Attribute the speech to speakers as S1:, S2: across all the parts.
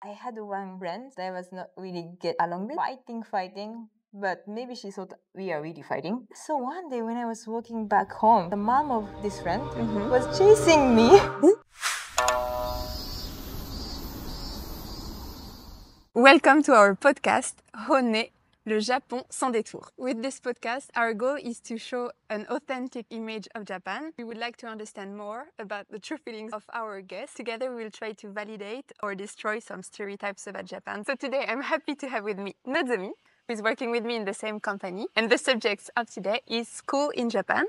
S1: I had one friend that I was not really get along with, fighting, but maybe she thought we are really fighting. So one day when I was walking back home, the mom of this friend was chasing me.
S2: Welcome to our podcast, Honne, le Japon sans détour. With this podcast, our goal is to show an authentic image of Japan. We would like to understand more about the true feelings of our guests. Together, we will try to validate or destroy some stereotypes about Japan. So today, I'm happy to have with me Nozomi, who is working with me in the same company. And the subject of today is school in Japan.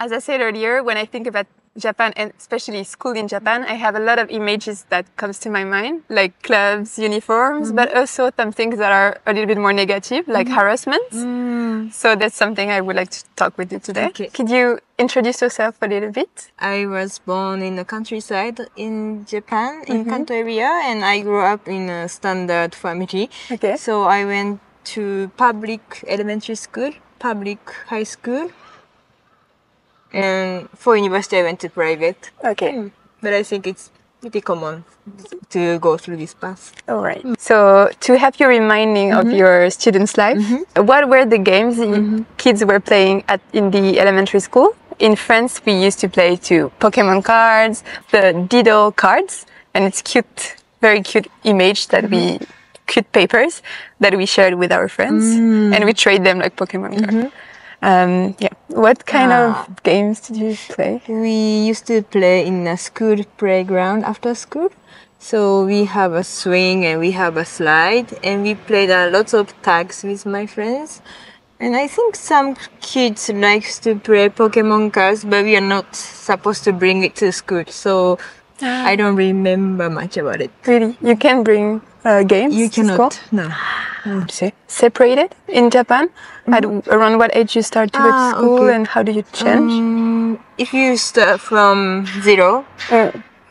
S2: As I said earlier, when I think about Japan, and especially school in Japan, I have a lot of images that comes to my mind, like clubs, uniforms, but also some things that are a little bit more negative, like harassment. So that's something I would like to talk with you today.
S1: Okay.
S2: Could you introduce yourself a little bit?
S1: I was born in the countryside in Japan, in Kanto area, and I grew up in a standard family.
S2: Okay.
S1: So I went to public elementary school, public high school, and for university I went to private.
S2: Okay.
S1: But I think it's pretty common to go through this path.
S2: All right. So to have you reminding of your student's life, what were the games kids were playing in the elementary school? In France, we used to play Pokemon cards, the Diddle cards, and it's cute, very cute image that cute papers that we shared with our friends, and we trade them like Pokemon cards. What kind of games did you play?
S1: We used to play in a school playground after school. So we have a swing and we have a slide, and we played lots of tags with my friends. And I think some kids likes to play Pokemon cards, but we are not supposed to bring it to school. So I don't remember much about it.
S2: Really? You can bring games
S1: You
S2: to school?
S1: cannot, no.
S2: Separated in Japan? At around what age you start to go to school, and how do you change?
S1: If you start from 0,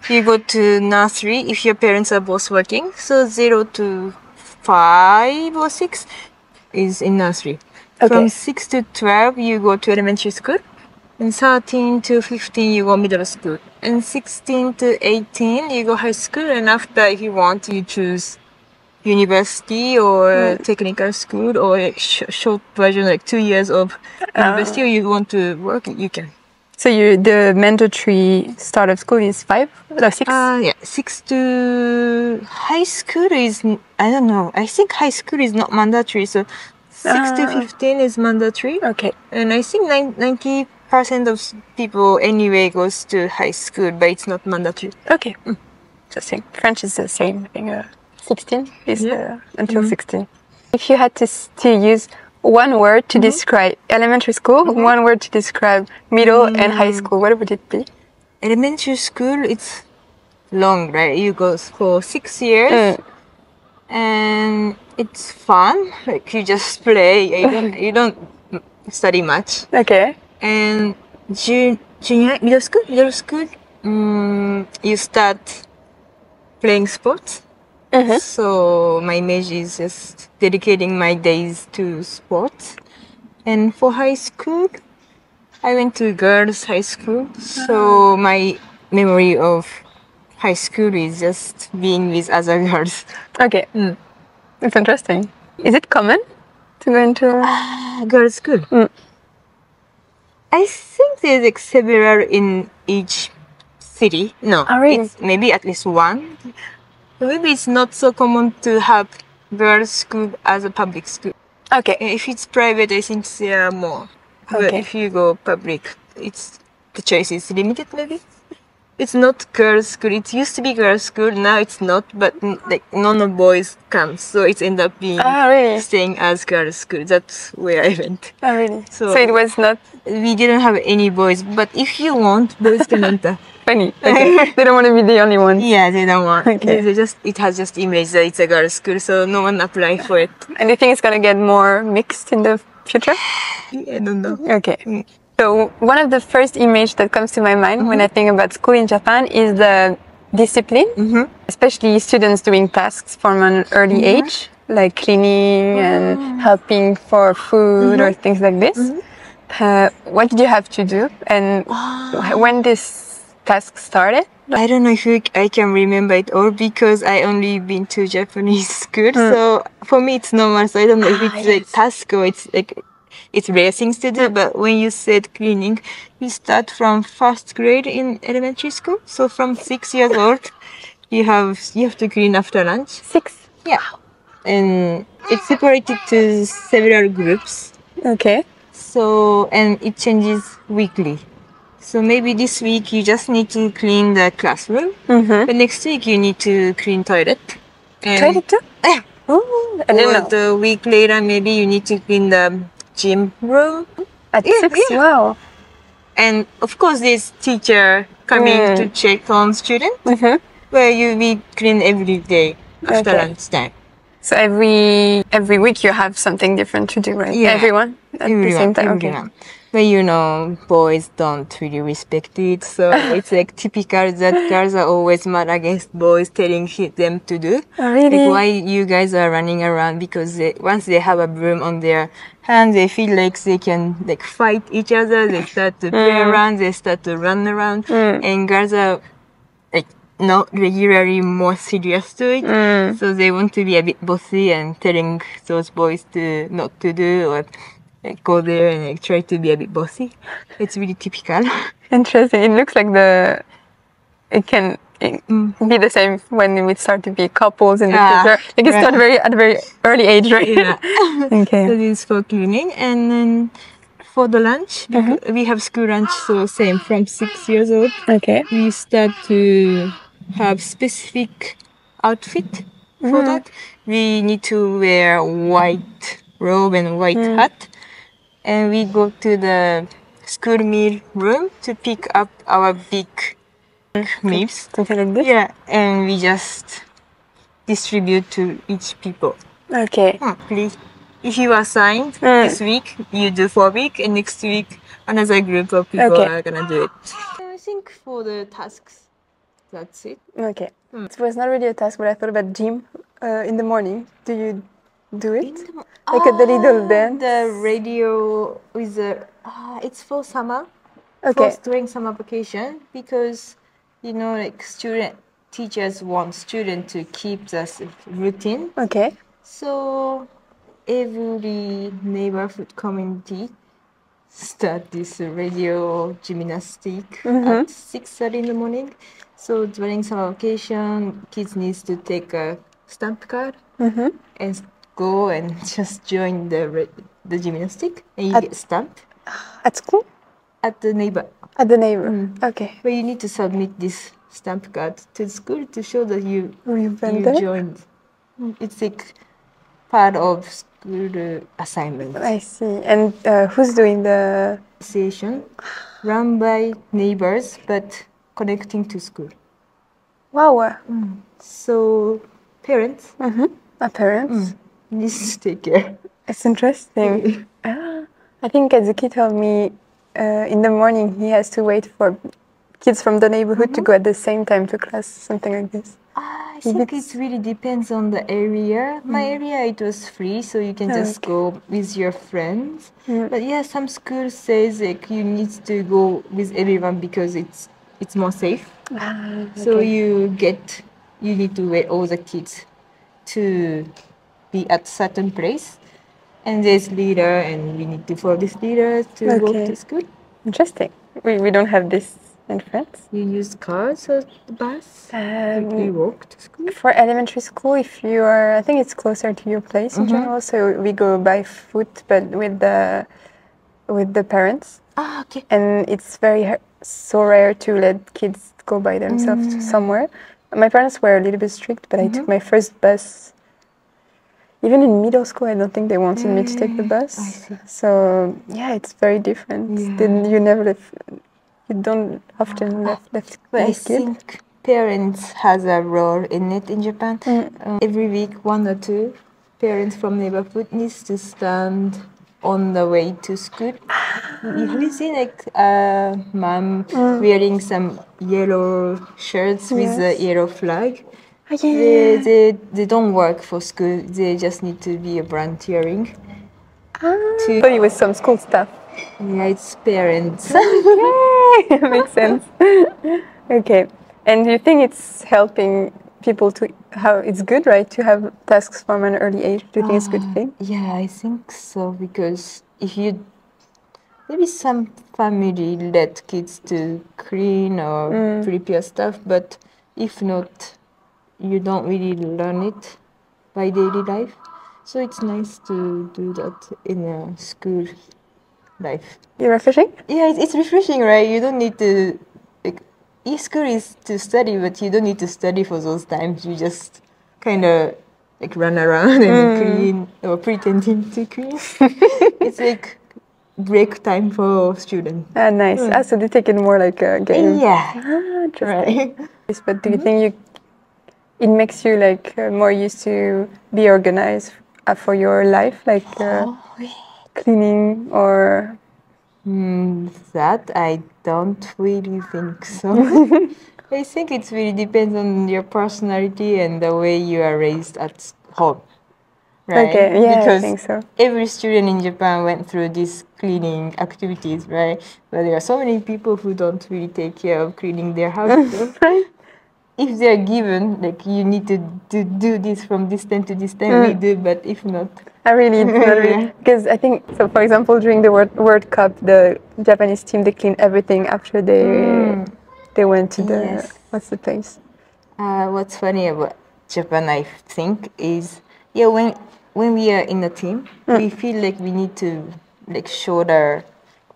S1: you go to nursery if your parents are both working. So 0 to 5 or 6 is in nursery.
S2: Okay.
S1: From 6 to 12, you go to elementary school. And 13 to 15, you go middle school. And 16 to 18, you go high school. And after, if you want, you choose university or technical school, or a short version, like 2 years of university, or you want to work, you can.
S2: So the mandatory start of school is 5 or 6?
S1: Yeah, 6 to high school is, I don't know. I think high school is not mandatory. So 6 to 15 is mandatory.
S2: Okay.
S1: And I think 90% of people anyway goes to high school, but it's not mandatory.
S2: Okay. Interesting. French is the same. I think 16 is until 16. If you had to use one word to describe elementary school, one word to describe middle and high school, what would it be?
S1: Elementary school, it's long, right? You go for 6 years, and it's fun. Like you just play. You don't study much.
S2: Okay.
S1: And junior, middle school, you start playing sports. So my image is just dedicating my days to sports. And for high school, I went to girls' high school. So my memory of high school is just being with other girls.
S2: Okay. It's interesting. Is it common to go into
S1: girls' school? I think there's like several in each city. No, it's maybe at least one. Maybe it's not so common to have girls' school as a public school.
S2: Okay.
S1: If it's private, I think there are more. But if you go public, the choice is limited maybe. It's not girls' school. It used to be girls' school. Now it's not. But like none of boys come, so it ended up being staying as girls' school. That's where I went.
S2: Oh, really?
S1: So
S2: it was not.
S1: We didn't have any boys, but if you want, boys can enter.
S2: Funny. Okay. They don't want to be the only one.
S1: Yeah, they don't want.
S2: Okay.
S1: It has just image that it's a girls' school, so no one apply for it.
S2: And you think it's gonna get more mixed in the future?
S1: I don't know.
S2: Okay. So one of the first image that comes to my mind when I think about school in Japan is the discipline, especially students doing tasks from an early age, like cleaning and helping for food or things like this. What did you have to do, and when this task started?
S1: I don't know if I can remember it all because I only been to Japanese school. So for me it's normal. So I don't know if it's a task or it's like it's rare things to do. But when you said cleaning, you start from first grade in elementary school. So from 6 years old, you have to clean after lunch.
S2: 6.
S1: Yeah, and it's separated to several groups.
S2: Okay.
S1: So and it changes weekly. So maybe this week you just need to clean the classroom. But next week you need to clean toilet. And
S2: Toilet too?
S1: Yeah.
S2: Oh, I didn't
S1: Or
S2: know.
S1: the week later maybe you need to clean the gym room.
S2: At 6?
S1: Yeah.
S2: Wow.
S1: And of course this teacher coming to check on students. Where you be clean every day after lunchtime.
S2: So every week you have something different to do, right?
S1: Yeah.
S2: Everyone at the same time.
S1: Everyone. But you know, boys don't really respect it, so it's like typical that girls are always mad against boys telling them to do.
S2: Oh, really?
S1: Like why you guys are running around, because once they have a broom on their hand, they feel like they can like fight each other. They start to play around, they start to run around, and girls are like not regularly more serious to it. So they want to be a bit bossy and telling those boys to not to do or like, go there and like, try to be a bit bossy. It's really typical.
S2: Interesting. It looks like it can be the same when we start to be couples in the future. Like it's not at a very early age, right?
S1: Yeah.
S2: Okay.
S1: So this is for cleaning, and then for the lunch, we have school lunch, so same from 6 years old.
S2: Okay.
S1: We start to have specific outfit for that. We need to wear white robe and white hat, and we go to the school meal room to pick up our big meals.
S2: Something like this?
S1: Yeah, and we just distribute to each people.
S2: Okay.
S1: Please, if you are assigned this week, you do for a week, and next week another group of people are gonna do it. I think for the tasks, that's it.
S2: Okay. It was not really a task, but I thought about gym in the morning. Do you do it? Like the little dance?
S1: The radio with the it's for summer.
S2: Okay.
S1: For during summer vacation, because you know, like teachers want students to keep this routine.
S2: Okay.
S1: So every neighborhood community start this radio gymnastic at 6:30 in the morning. So during summer vacation, kids needs to take a stamp card and go and just join the gymnastic, and you get stamped
S2: At school?
S1: at the neighbor.
S2: At the neighbor. Okay.
S1: But you need to submit this stamp card to the school to show that you joined. It's like part of school assignment.
S2: I see. And who's doing the
S1: Association run by neighbors but connecting to school.
S2: Wow.
S1: So parents
S2: Parents.
S1: need to take care.
S2: It's interesting. I think Kazuki told me in the morning he has to wait for kids from the neighborhood to go at the same time to class, something like this.
S1: I think it really depends on the area. My area, it was free, so you can just go with your friends. But yeah, some schools says like you need to go with everyone because it's more safe. So you need to wait all the kids to be at certain place, and there's leader, and we need to follow this leader to go to school.
S2: Interesting. We don't have this in France.
S1: You use cars or the bus? We walk to school?
S2: For elementary school, if you are, I think it's closer to your place in general, so we go by foot, but with the parents.
S1: Okay.
S2: And it's so rare to let kids go by themselves somewhere. My parents were a little bit strict, but I took my first bus. Even in middle school, I don't think they wanted me to take the bus.
S1: I see.
S2: So yeah, it's very different.
S1: Yeah.
S2: Then you don't often left
S1: But I
S2: kid.
S1: think parents has a role in it in Japan. Every week, 1 or 2 parents from neighborhood needs to stand on the way to school. Have you seen like a mom wearing some yellow shirts with a yellow flag? They don't work for school. They just need to be volunteering.
S2: So you with some school stuff.
S1: Yeah, it's parents.
S2: Okay, makes sense. Okay, And do you think it's helping people to how it's good, right, to have tasks from an early age? Do you think it's a good thing?
S1: Yeah, I think so, because if you maybe some family let kids to clean or prepare stuff, but if not, you don't really learn it by daily life. So it's nice to do that in a school life.
S2: You're refreshing?
S1: Yeah, it's refreshing, right? You don't need to, like, school is to study, but you don't need to study for those times. You just kind of like run around and clean or pretending to clean. It's like break time for students.
S2: Ah, nice. Ah, so they take it more like a game.
S1: Yeah.
S2: Ah, interesting.
S1: Right.
S2: Yes, but do you think it makes you like more used to be organized for your life, like cleaning or?
S1: That I don't really think so. I think it really depends on your personality and the way you are raised at home. Right?
S2: Okay, yeah,
S1: because
S2: I think so.
S1: every student in Japan went through these cleaning activities, right? But there are so many people who don't really take care of cleaning their house. If they're given, like, you need to do this from this time to this time, we do, but if not...
S2: I really, it's not really, because I think, so for example, during the World Cup, the Japanese team, they cleaned everything after they went to the, what's the place?
S1: What's funny about Japan, I think, is, yeah, when we are in a team, we feel like we need to, like,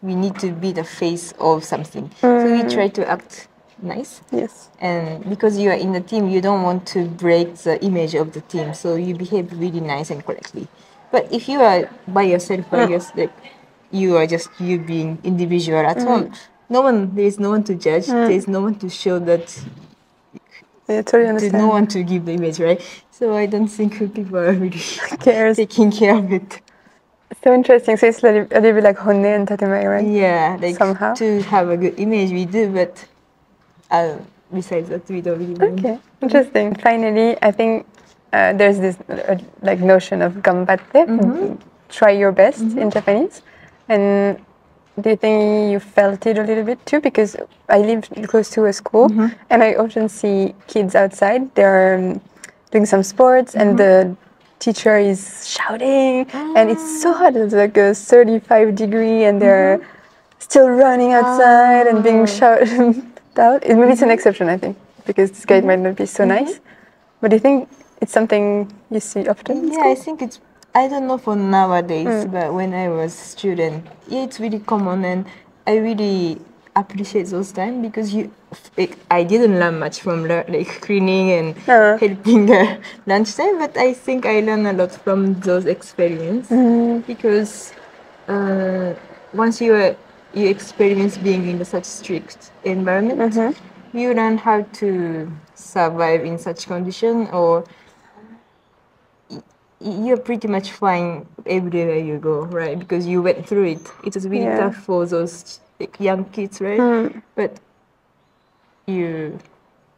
S1: we need to be the face of something. So we try to act nice.
S2: Yes.
S1: And because you are in the team, you don't want to break the image of the team, so you behave really nice and correctly. But if you are by yourself, like, you are just you being individual at home, there is no one to judge, there is no one to show that,
S2: I totally understand.
S1: no one to give the image, right? So I don't think people are really
S2: cares.
S1: taking care of it.
S2: So interesting. So it's a little bit like Honne and Tatemae, right?
S1: Yeah, like
S2: somehow.
S1: To have a good image, we do, but besides that, we don't really mind.
S2: Okay, interesting. Finally, I think there's this like notion of gambatte, try your best in Japanese. And do you think you felt it a little bit too? Because I live close to a school, and I often see kids outside. They're doing some sports, and the teacher is shouting, and it's so hot. It's like a 35-degree, and they're still running outside and being shouted out. Maybe it's an exception, I think, because this guy might not be so nice. But do you think it's something you see often?
S1: Yeah, I think it's, I don't know for nowadays, but when I was a student, yeah, it's really common, and I really appreciate those times, because I didn't learn much from like cleaning and helping lunchtime, but I think I learned a lot from those experiences, because once you experience being in such strict environment, you learn how to survive in such condition, or you're pretty much fine everywhere you go, right? Because you went through it. It was really tough for those like young kids, right? But you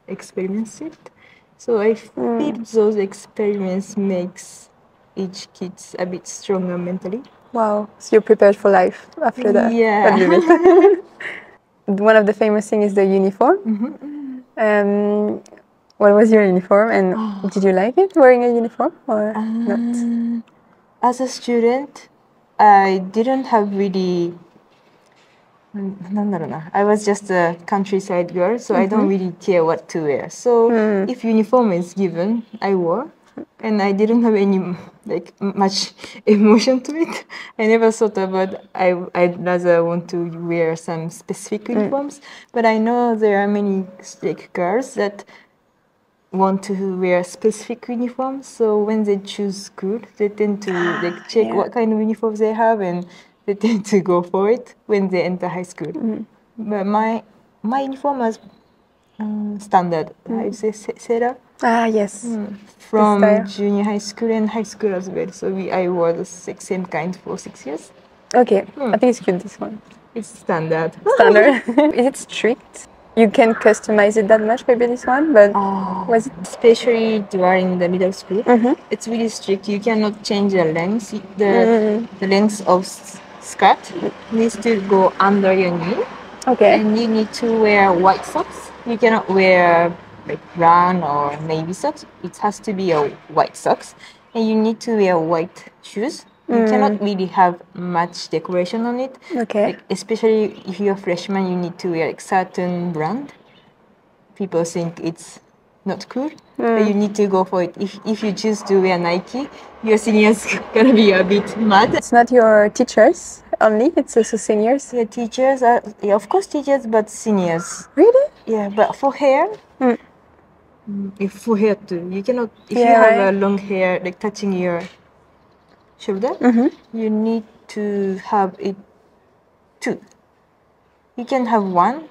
S1: experience it. So I feel those experiences makes each kid a bit stronger mentally.
S2: Wow, so you're prepared for life after that.
S1: Yeah.
S2: One of the famous things is the uniform. What was your uniform, and did you like it, wearing a uniform or not?
S1: As a student, I didn't have really... I was just a countryside girl, so I don't really care what to wear. So if uniform is given, I wore, and I didn't have any much emotion to it. I never thought about I'd rather want to wear some specific uniforms, but I know there are many girls that want to wear specific uniforms. So when they choose school, they tend to check what kind of uniforms they have, and they tend to go for it when they enter high school. But my uniform was standard. I say Sera.
S2: Ah, yes.
S1: From junior high school and high school as well. So I wore the same kind for 6 years.
S2: Okay, I think it's good, this one.
S1: It's standard.
S2: Standard. Is it strict? You can't customize it that much, maybe this one, but was it?
S1: Especially during the middle school, it's really strict. You cannot change the length. The length of skirt needs to go under your knee.
S2: Okay.
S1: And you need to wear white socks. You cannot wear like brown or navy socks. It has to be a white socks, and you need to wear white shoes. You cannot really have much decoration on it.
S2: Okay.
S1: Like especially if you're a freshman, you need to wear like certain brand. People think it's not cool, but you need to go for it. If you choose to wear Nike, your seniors gonna be a bit mad.
S2: It's not your teachers only, it's also seniors.
S1: Yeah, teachers are of course teachers, but seniors.
S2: Really?
S1: Yeah, but for hair, if for hair too, you cannot. If you
S2: Yeah,
S1: have
S2: right.
S1: a long hair like touching your shoulder, you need to have it two. You can have one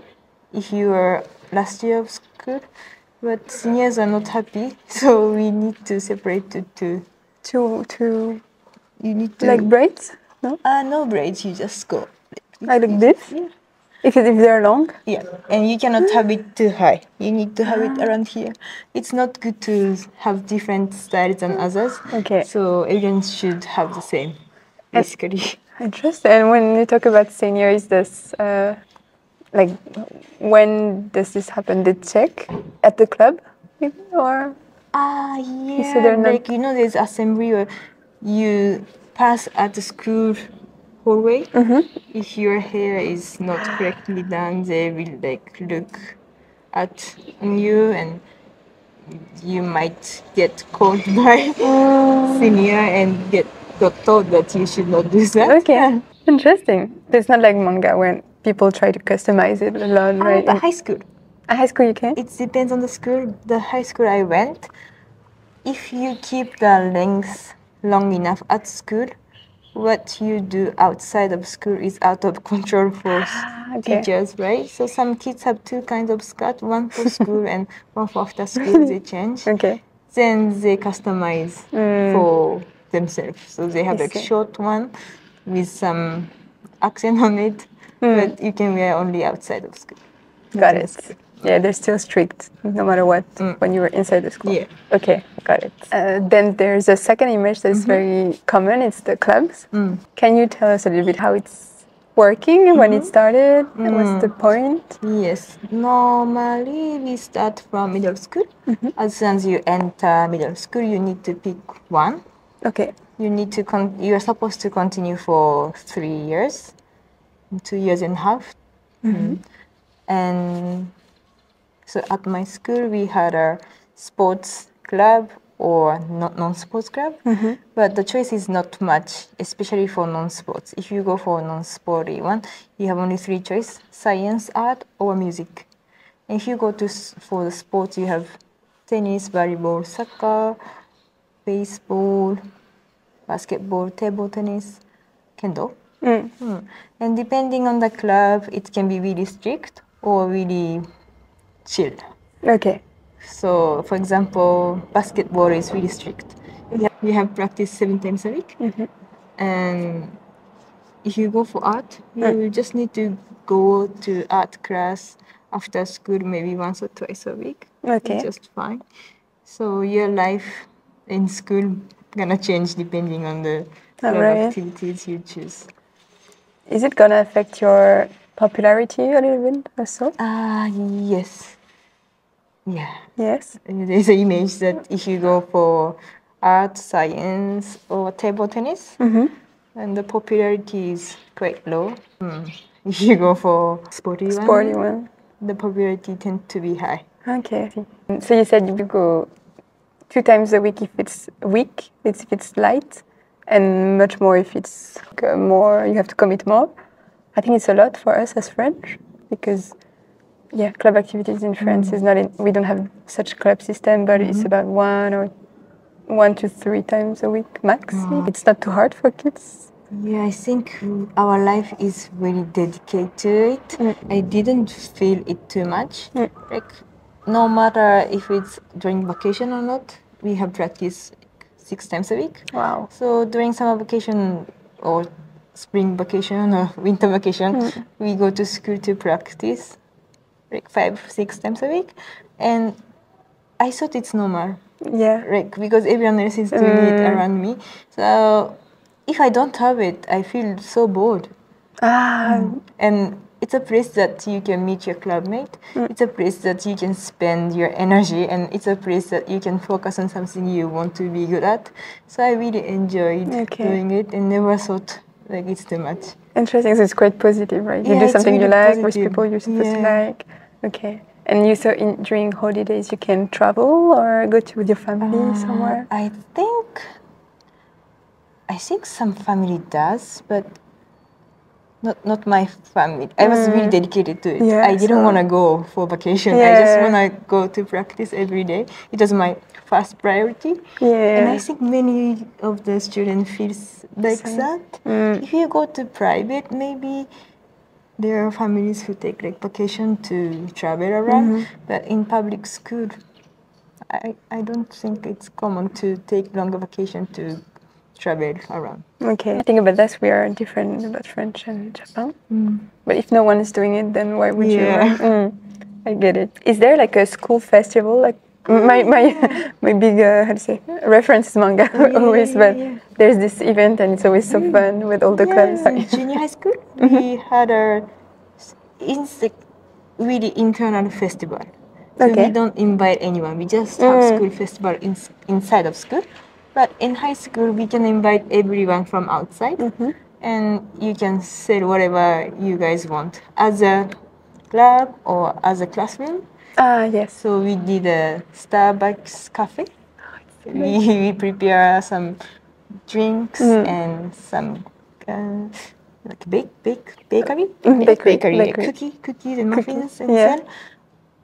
S1: if you are last year of school, but seniors are not happy, so we need to separate the two.
S2: To
S1: You need to
S2: like braids? No?
S1: no braids. You just go
S2: Like this?
S1: Yeah.
S2: If they're long?
S1: Yeah, and you cannot have it too high. You need to have it around here. It's not good to have different styles than others.
S2: Okay.
S1: So everyone should have the same, basically.
S2: Interesting. And when you talk about senior, is this like when does this happen? They check at the club, maybe, or
S1: Yeah,
S2: they're not-
S1: like there's assembly where you pass at the school hallway. If your hair is not correctly done, they will like look at you, and you might get called by senior and got told that you should not do that.
S2: okay, interesting. It's not like manga when people try to customize it a lot, right?
S1: But high school.
S2: At high school, you can.
S1: It depends on the school. The high school I went, if you keep the length long enough at school, what you do outside of school is out of control for
S2: okay.
S1: teachers, right? So some kids have two kinds of skirt, one for school and one for after school. They change.
S2: Okay.
S1: Then they customize for themselves. So they have like
S2: see.
S1: short one with some accent on it, but you can wear only outside of school.
S2: Got it. Yeah, they're still strict, no matter what, when you were inside the school.
S1: Yeah.
S2: Okay, got it. Then there's a second image that's very common. It's the clubs. Can you tell us a little bit how it's working, when it started, and what's the point?
S1: Yes. Normally, we start from middle school. As soon as you enter middle school, you need to pick one.
S2: Okay.
S1: You need to you're supposed to continue for 3 years, 2 years and a half. And so at my school, we had a sports club or non-sports club, but the choice is not much, especially for non-sports. If you go for a non-sporty one, you have only 3 choices: science, art, or music. And if you go for the sports, you have tennis, volleyball, soccer, baseball, basketball, table tennis, kendo. And depending on the club, it can be really strict or really chill.
S2: Okay.
S1: So, for example, basketball is really strict. You have practice 7 times a week. And if you go for art, you just need to go to art class after school maybe once or twice a week.
S2: Okay.
S1: It's just fine. So your life in school gonna change depending on the club activities you choose.
S2: Is it gonna affect your popularity a little bit also?
S1: Yes. Yeah.
S2: Yes.
S1: There's an image that if you go for art, science, or table tennis, and the popularity is quite low. If you go for sporty one, the popularity tends to be high.
S2: Okay. So you said you go 2 times a week if it's weak, if it's light, and much more if it's more, you have to commit more. I think it's a lot for us as French because, club activities in France is not we don't have such club system, but it's about 1 to 3 times a week max. It's not too hard for kids.
S1: Yeah, I think our life is really dedicated to it. I didn't feel it too much. Like, no matter if it's during vacation or not, we have practice 6 times a week.
S2: Wow.
S1: So during summer vacation or spring vacation or winter vacation, we go to school to practice like 5-6 times a week. And I thought it's normal.
S2: Yeah.
S1: Like, because everyone else is doing it around me. So if I don't have it, I feel so bored. And it's a place that you can meet your clubmate. It's a place that you can spend your energy, and it's a place that you can focus on something you want to be good at. So I really enjoyed doing it and never thought like it's too much.
S2: Interesting. So it's quite positive, right? You do something really you like with people you're supposed to like. Okay. And you during holidays you can travel or go with your family somewhere?
S1: I think some family does, but not my family. I was really dedicated to it.
S2: Yeah,
S1: I didn't want to go for vacation. I just want to go to practice every day. It was my first priority.
S2: Yeah.
S1: And I think many of the students feels like that. If you go to private, maybe there are families who take like vacation to travel around. But in public school, I don't think it's common to take longer vacation to travel around.
S2: Okay. I think about this, we are different about French and Japan. But if no one is doing it, then why would you? I get it. Is there like a school festival? Like my big reference is manga always, but there's this event and it's always so fun with all the clubs.
S1: In junior high school, we had a really internal festival. So we don't invite anyone. We just have school festival inside of school. But in high school, we can invite everyone from outside, and you can say whatever you guys want as a club or as a classroom.
S2: Yes.
S1: So we did a Starbucks cafe. We prepare some drinks and some like bakery, like cookies and muffins and so.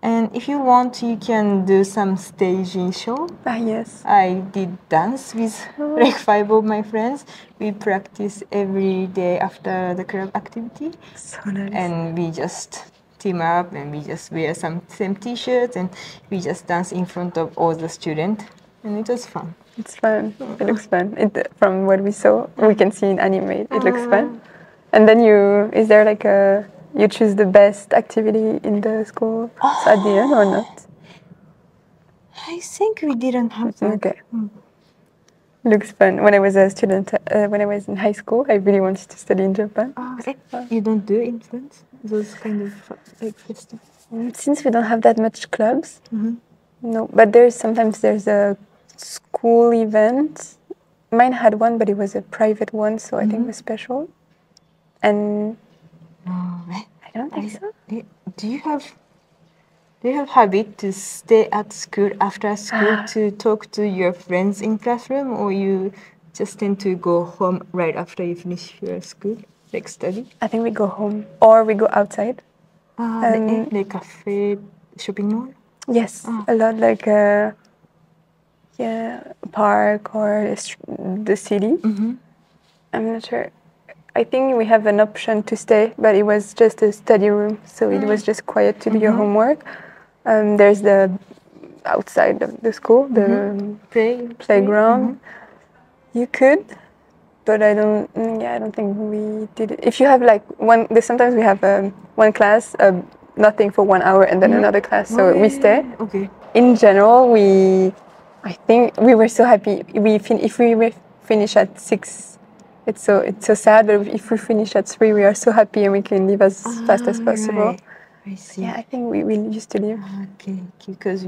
S1: And if you want, you can do some staging show.
S2: Yes.
S1: I did dance with like 5 of my friends. We practice every day after the club activity.
S2: So nice.
S1: And we just team up and we just wear some same t-shirts and we just dance in front of all the students. And it was fun.
S2: It's fun. It looks fun. From what we saw, we can see in anime. It looks fun. And then is there like you choose the best activity in the school at the end or not?
S1: I think we didn't have that.
S2: Okay. Looks fun. When I was a student, when I was in high school, I really wanted to study in Japan.
S1: You don't do influence? Those kind of like festivals?
S2: Since we don't have that much clubs, no. But sometimes there's a school event. Mine had one, but it was a private one, so I think it was special. And I don't think so.
S1: Do you have habit to stay at school after school to talk to your friends in classroom, or you just tend to go home right after you finish your school, like study?
S2: I think we go home or we go outside.
S1: Like cafe, shopping mall?
S2: Yes, a lot like a park or the city. I'm not sure. I think we have an option to stay, but it was just a study room, so it was just quiet to do your homework. There's the outside of the school, the playground. You could, but I don't think we did it. If you have like sometimes we have one class, nothing for 1 hour, and then another class, so we stay.
S1: Okay.
S2: In general, I think we were so happy. If we finish at 6. It's so sad, but if we finish at 3, we are so happy and we can leave as fast as possible.
S1: Right. I see.
S2: Yeah, I think we used to leave.
S1: Okay, because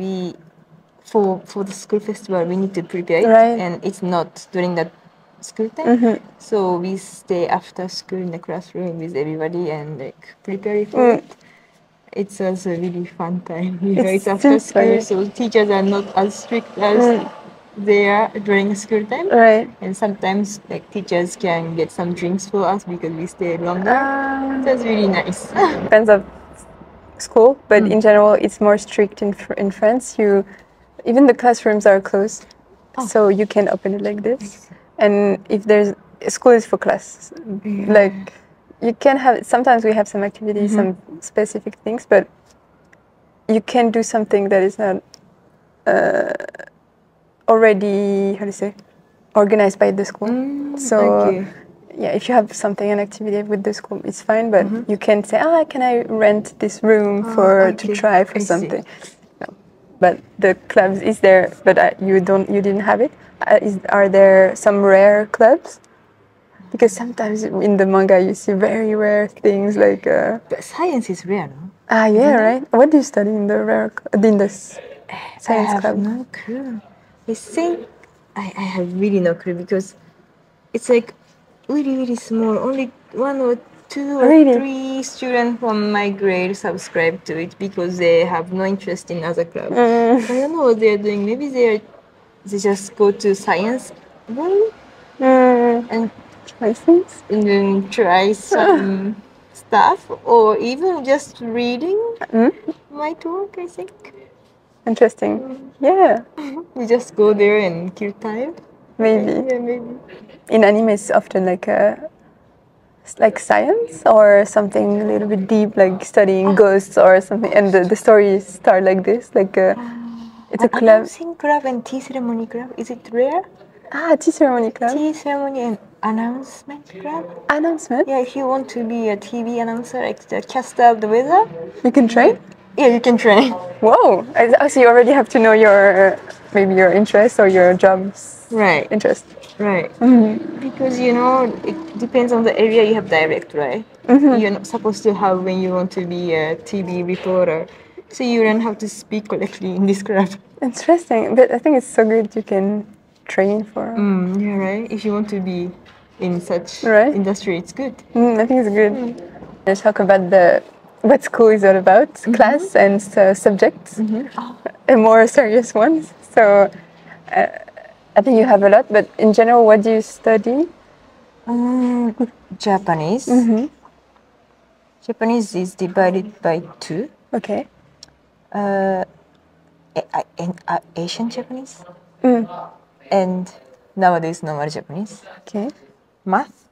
S1: for the school festival, we need to prepare it, and it's not during that school time. So we stay after school in the classroom with everybody and like prepare for it. It's also a really fun time. It's after school, so teachers are not as strict as they are during school time.
S2: Right.
S1: And sometimes like teachers can get some drinks for us because we stay longer. That's really nice.
S2: Depends on school, but in general it's more strict in France. Even the classrooms are closed, so you can open it like this. And if school is for class, like you can have, sometimes we have some activities, some specific things, but you can do something that is not already, organized by the school. If you have an activity with the school, it's fine, but you can say, can I rent this room to try for something? No. But the clubs is there, but you didn't have it. Are there some rare clubs? Because sometimes in the manga you see very rare things like.
S1: But science is rare, no?
S2: Ah, yeah, right. What do you study in the rare in this
S1: I
S2: science
S1: have
S2: club?
S1: no clue. I think I have really no clue because it's like really, really small. Only one or two or
S2: Really?
S1: three students from my grade subscribe to it because they have no interest in other clubs. I don't know what they're doing. Maybe they just go to science room and
S2: License?
S1: then try some stuff, or even just reading might work, I think.
S2: Interesting. Yeah,
S1: We just go there and kill time.
S2: maybe.
S1: Yeah, maybe.
S2: In anime, it's often like science or something a little bit deep, like studying ghosts or something. And the stories start like this, like it's a club.
S1: Announcing club and tea ceremony club. Is it rare?
S2: Ah, tea ceremony club.
S1: Tea ceremony and announcement club.
S2: Announcement.
S1: Yeah, if you want to be a TV announcer, like the caster of the weather,
S2: You can train.
S1: yeah, you can train.
S2: Whoa! So you already have to know your maybe your interest or your job's
S1: Right.
S2: interest.
S1: Right. Because it depends on the area you have direct, right? You're not supposed to have when you want to be a TV reporter. So you learn how to speak correctly in this club.
S2: Interesting, but I think it's so good you can train for.
S1: Yeah, right. If you want to be in such
S2: Right.
S1: industry, it's good.
S2: I think it's good. Let's talk about what school is all about, class and subjects, and more serious ones. So I think you have a lot, but in general, what do you study?
S1: Japanese. Japanese is divided by two.
S2: Okay.
S1: Asian Japanese and nowadays normal Japanese.
S2: Okay.
S1: Math,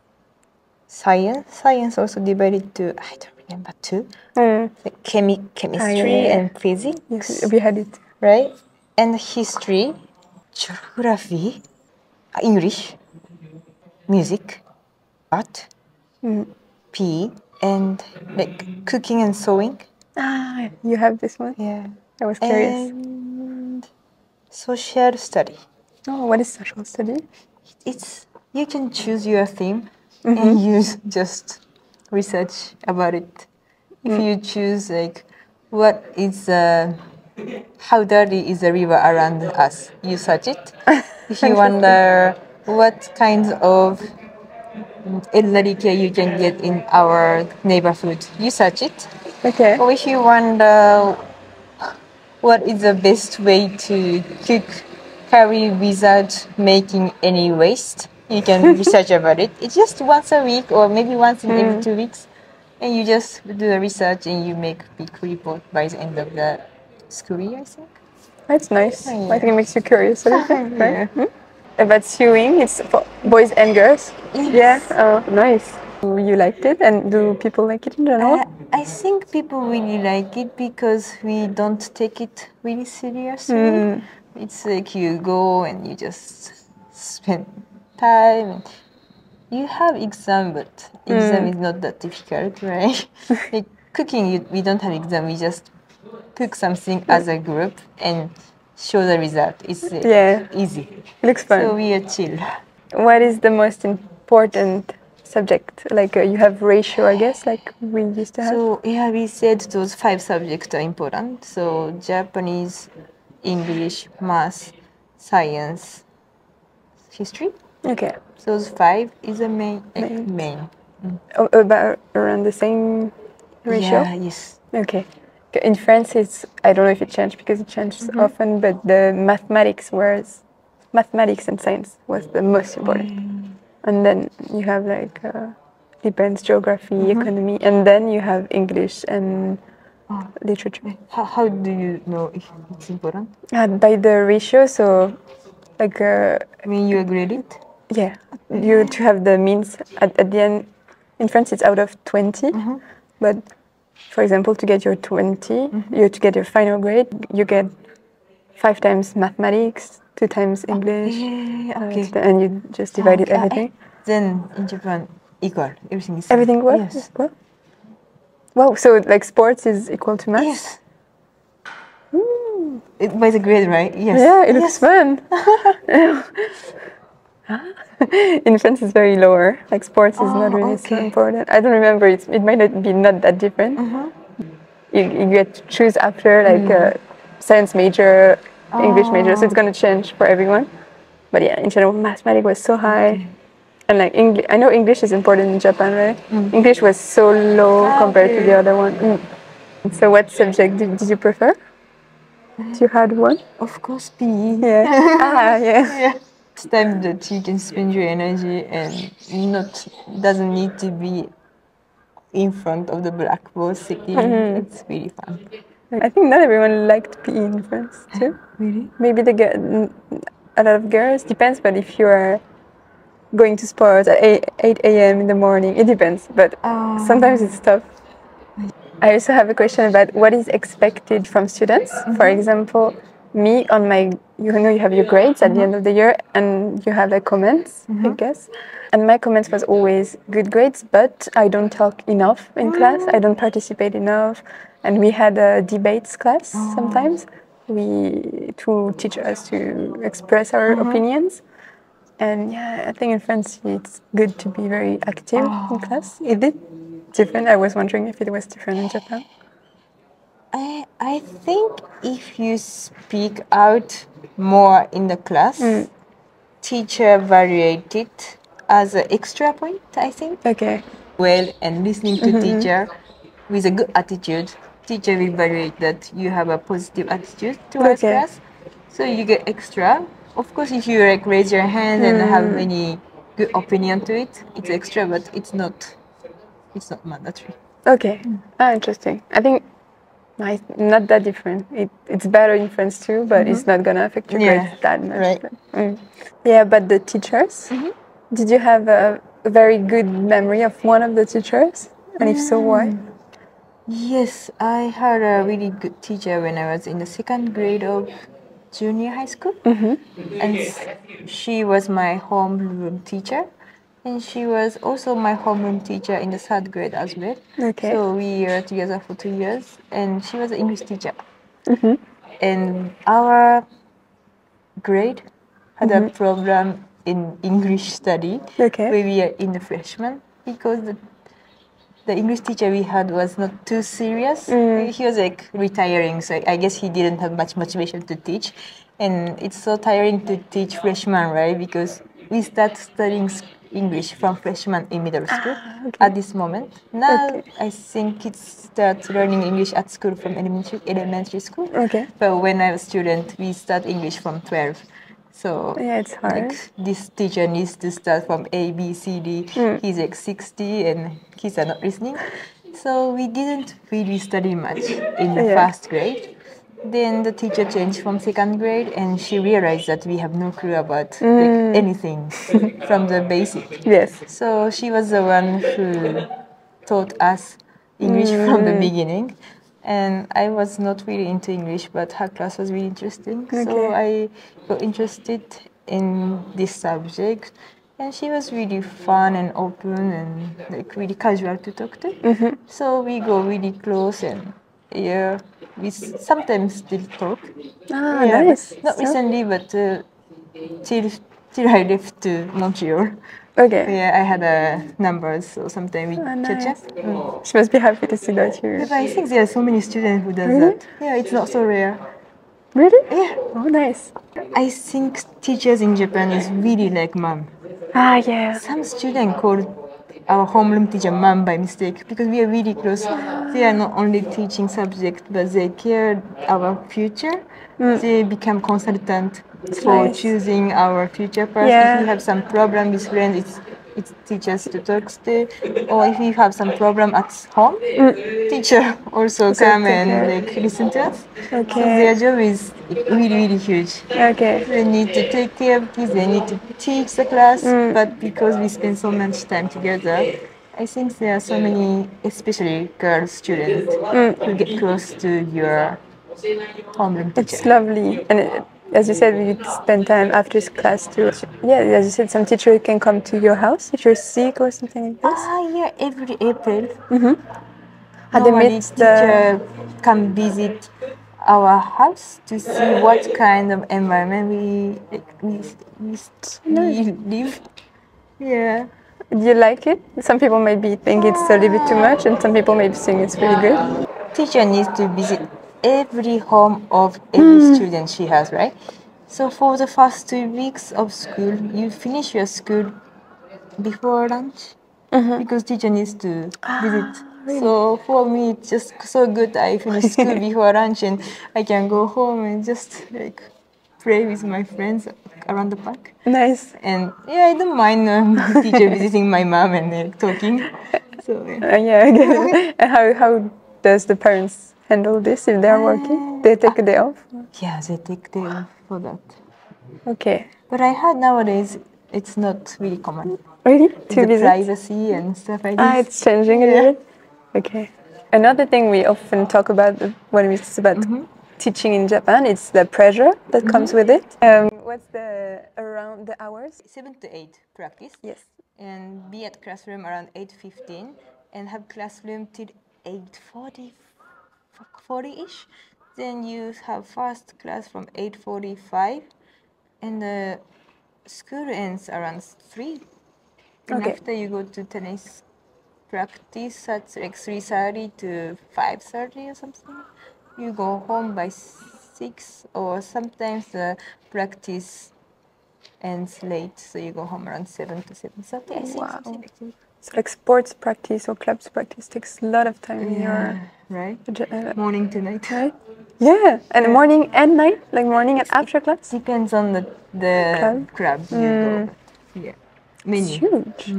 S1: science also divided to I don't remember two. Like chemistry and physics.
S2: Yes, we had it.
S1: Right? And history, geography, English, music, art, PE, and like cooking and sewing.
S2: Ah, you have this one?
S1: Yeah.
S2: I was curious.
S1: And social study.
S2: Oh, what is social study?
S1: It's you can choose your theme and you just research about it. If you choose like what is how dirty is the river around us, you search it. If you wonder what kinds of elderly care you can get in our neighborhood, you search it.
S2: Okay.
S1: Or if you wonder what is the best way to cook curry without making any waste, you can research about it. It's just once a week or maybe once in every 2 weeks. And you just do the research and you make a big report by the end of the school year, I think.
S2: That's nice.
S1: Yeah.
S2: I think it makes you curious a little bit, right?
S1: Yeah.
S2: About sewing, it's for boys and girls?
S1: Yes.
S2: Yeah? Oh, nice. You liked it, and do people like it in general?
S1: I think people really like it because we don't take it really seriously. It's like you go and you just spend time. You have exam, but exam is not that difficult, right? Like cooking, we don't have exam. We just cook something as a group and show the result. It's easy.
S2: Looks fun.
S1: So we are chill.
S2: What is the most important subject? Like you have ratio, I guess, like we used to have.
S1: So yeah, we said those 5 subjects are important. So Japanese, English, math, science, history.
S2: Okay.
S1: So those 5 is the main.
S2: About around the same ratio?
S1: Yeah, yes.
S2: Okay. In France, I don't know if it changed because it changes often, but the mathematics and science was the most important. And then you have like, depends, geography, economy, and then you have English and literature.
S1: How do you know if it's important?
S2: By the ratio, so like...
S1: I mean, you agree with it?
S2: Yeah, you to have the means at the end. In France, it's out of 20, but for example, to get your 20, you to get your final grade, you get 5 times mathematics, 2 times English, and you just divided everything.
S1: Then in Japan, equal, everything is
S2: everything what?
S1: Yes.
S2: What? Wow, so like sports is equal to math?
S1: Yes. By the grade, right? Yes.
S2: Yeah, it looks fun.
S3: In France, it's very lower. Like sports is not really so important. I don't remember. It might not be not that different. You get to choose after like science major, English major. So it's gonna change for everyone. But yeah, in general, mathematics was so high. And like English, I know English is important in Japan, right? English was so low compared to the other one. So what subject did you prefer? You had one?
S1: Of course, PE.
S3: Yeah.
S1: Yeah. It's time that you can spend your energy and doesn't need to be in front of the blackboard sitting. It's really fun.
S3: I think not everyone liked PE in France too.
S1: Really?
S3: Maybe a lot of girls, depends, but if you are going to sports at 8 a.m. in the morning, it depends, but sometimes it's tough. I also have a question about what is expected from students. For example, me on my, you have your grades at the end of the year and you have like comments, I guess. And my comments was always good grades, but I don't talk enough in class. I don't participate enough. And we had a debates class sometimes to teach us to express our opinions. And yeah, I think in France it's good to be very active in class. Is it different? I was wondering if it was different in Japan.
S1: I think if you speak out more in the class, teacher variate it as an extra point, I think.
S3: Okay.
S1: Well, and listening to teacher with a good attitude, teacher will evaluate that you have a positive attitude towards class, so you get extra. Of course, if you like raise your hand and have any good opinion to it, it's extra, but it's not mandatory.
S3: Okay. Interesting. I think not that different. It's better in France too, but it's not gonna affect your grades that much.
S1: Right.
S3: But, yeah, but the teachers, did you have a very good memory of one of the teachers? And if so, why?
S1: Yes, I had a really good teacher when I was in the second grade of junior high school. And she was my homeroom teacher. And she was also my homeroom teacher in the third grade as well.
S3: Okay.
S1: So we were together for 2 years. And she was an English teacher. And our grade had a problem in English study.
S3: Okay.
S1: Where we are in the freshman because the English teacher we had was not too serious. He was like retiring, so I guess he didn't have much motivation to teach. And it's so tiring to teach freshman, right? Because we start studying English from freshman in middle school at this moment. Now I think kids start learning English at school from elementary school. But when I was a student, we start English from 12. So
S3: yeah, it's hard.
S1: Like this teacher needs to start from A, B, C, D. He's like 60 and kids are not listening. So we didn't really study much in the first grade. Then the teacher changed from second grade and she realized that we have no clue about like, anything from the basic.
S3: Yes.
S1: So she was the one who taught us English from the beginning. And I was not really into English, but her class was really interesting. So I got interested in this subject. And she was really fun and open and like really casual to talk to. So we go really close and yeah, we sometimes still talk.
S3: Nice.
S1: Not recently, but till I left to Montreal.
S3: Okay.
S1: Yeah, I had numbers, so sometimes we chat.
S3: She must be happy to see that you.
S1: Yeah, but I think there are so many students who does that. Yeah, it's not so rare.
S3: Really?
S1: Yeah.
S3: Oh, nice.
S1: I think teachers in Japan is really like mom.
S3: Yeah.
S1: Some students call our homeroom teacher mom by mistake because we are really close. They are not only teaching subject, but they care our future. They become consultant for choosing our future person. If we have some problem with friends, it's teachers to talk to. Or if we have some problem at home, teacher also come and like listen to us. So their job is really, really huge. They need to take care of kids, they need to teach the class, but because we spend so much time together, I think there are so many, especially girl students, who get close to your homeroom teacher.
S3: It's lovely. And as you said, we spend time after class too. Yeah, as you said, some teacher can come to your house if you're sick or something like this.
S1: Yeah, every April.
S3: They
S1: Normally
S3: meet
S1: teacher come visit our house to see what kind of environment we live. Yeah.
S3: Do you like it? Some people maybe think it's a little bit too much, and some people maybe think it's really good.
S1: Teacher needs to visit every home of every student she has, right? So for the first 2 weeks of school, you finish your school before lunch because teacher needs to visit.
S3: Really?
S1: So for me, it's just so good. I finish school before lunch and I can go home and just like play with my friends around the park.
S3: Nice.
S1: And yeah, I don't mind teacher visiting my mom and like talking. So yeah.
S3: Yeah, I get it. And how does the parents handle this if they are working? They take a day off?
S1: Yeah, they take day off for that.
S3: Okay.
S1: But I heard nowadays it's not really common.
S3: Really?
S1: The privacy and stuff like this.
S3: It's changing a little bit? Okay. Another thing we often talk about when we talk about teaching in Japan, it's the pressure that comes with it. What's the around the hours?
S1: 7 to 8 practice.
S3: Yes.
S1: And be at classroom around 8:15 and have classroom till 8:40-ish. Then you have first class from 8:45 and the school ends around 3. And after you go to tennis practice at like 3:30 to 5:30 or something. You go home by 6 or sometimes the practice ends late, so you go home around 7 to 7:30. I think something like that.
S3: So like sports practice or clubs practice takes a lot of time in your
S1: right? Morning to night.
S3: Right? Yeah, and morning and night, like morning and after class.
S1: Depends on the club you go. Yeah,
S3: it's huge.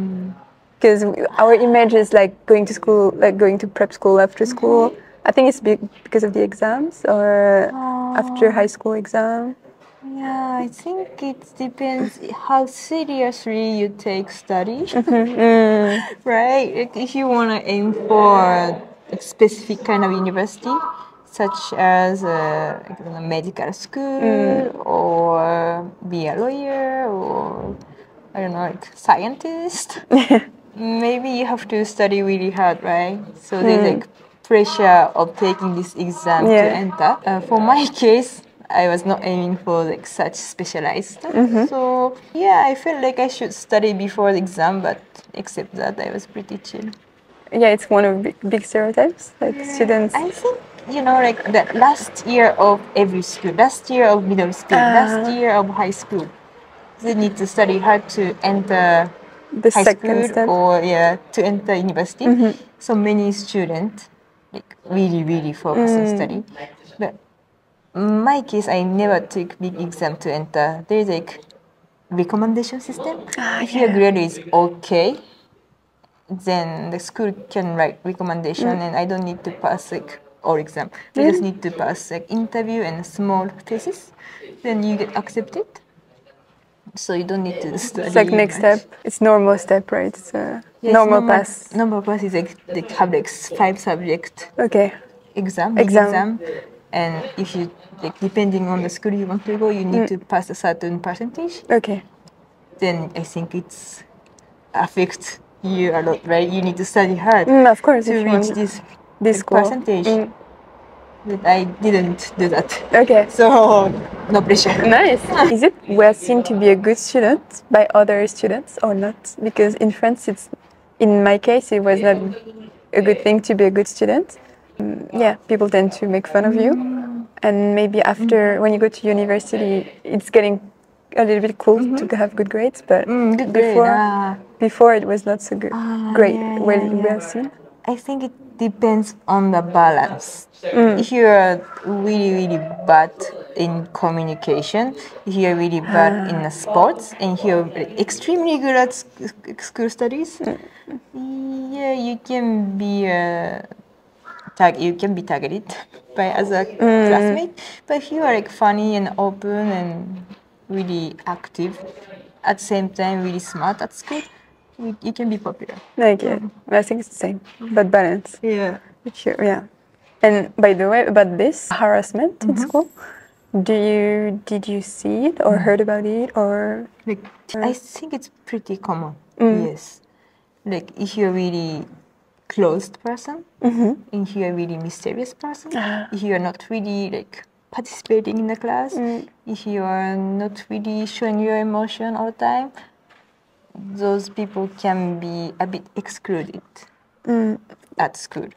S3: Because our image is like going to school, like going to prep school after school. I think it's because of the exams or after high school exam.
S1: Yeah, I think it depends how seriously you take study, right? Like if you want to aim for a specific kind of university, such as a medical school or be a lawyer or I don't know, like scientist, maybe you have to study really hard, right? So there's like pressure of taking this exam to enter. For my case, I was not aiming for like such specialized stuff. So yeah, I felt like I should study before the exam, but except that I was pretty chill.
S3: Yeah, it's one of big stereotypes. Like students.
S1: I think like the last year of every school, last year of middle school, last year of high school, they need to study hard to enter
S3: the
S1: high
S3: second
S1: school
S3: step.
S1: or to enter university. So many students like really focus on study, but in my case, I never took big exam to enter. There is like recommendation system. If your grade is okay, then the school can write recommendation, and I don't need to pass like all exam. I just need to pass like interview and small thesis. Then you get accepted. So you don't need to study.
S3: It's like next step. It's normal step, right? It's normal pass.
S1: Normal pass is like they have like 5 subject.
S3: Okay.
S1: Exam. And if you like depending on the school you want to go, you need to pass a certain percentage.
S3: Okay.
S1: Then I think it's affects you a lot, right? You need to study hard
S3: of course,
S1: to reach this percentage. But I didn't do that.
S3: Okay.
S1: So no pressure.
S3: Nice. Is it well seen to be a good student by other students or not? Because in France, in my case, it was not a good thing to be a good student. People tend to make fun of you, and maybe after when you go to university, it's getting a little bit cool to have good grades. But before it was not so good. Well seen.
S1: I think it depends on the balance. If you're really bad in communication, if you're really bad in the sports, and you're extremely good at school studies, you can be targeted by other classmates. But if you are like funny and open and really active, at the same time really smart at school, you can be popular.
S3: Okay, I think it's the same, but balance.
S1: Yeah.
S3: Sure, yeah. And by the way, about this harassment in school, did you see it or heard about it or?
S1: I think it's pretty common. Yes. Like if you're really closed person, if you are really mysterious person, if you are not really like participating in the class, if you are not really showing your emotion all the time, those people can be a bit excluded at school.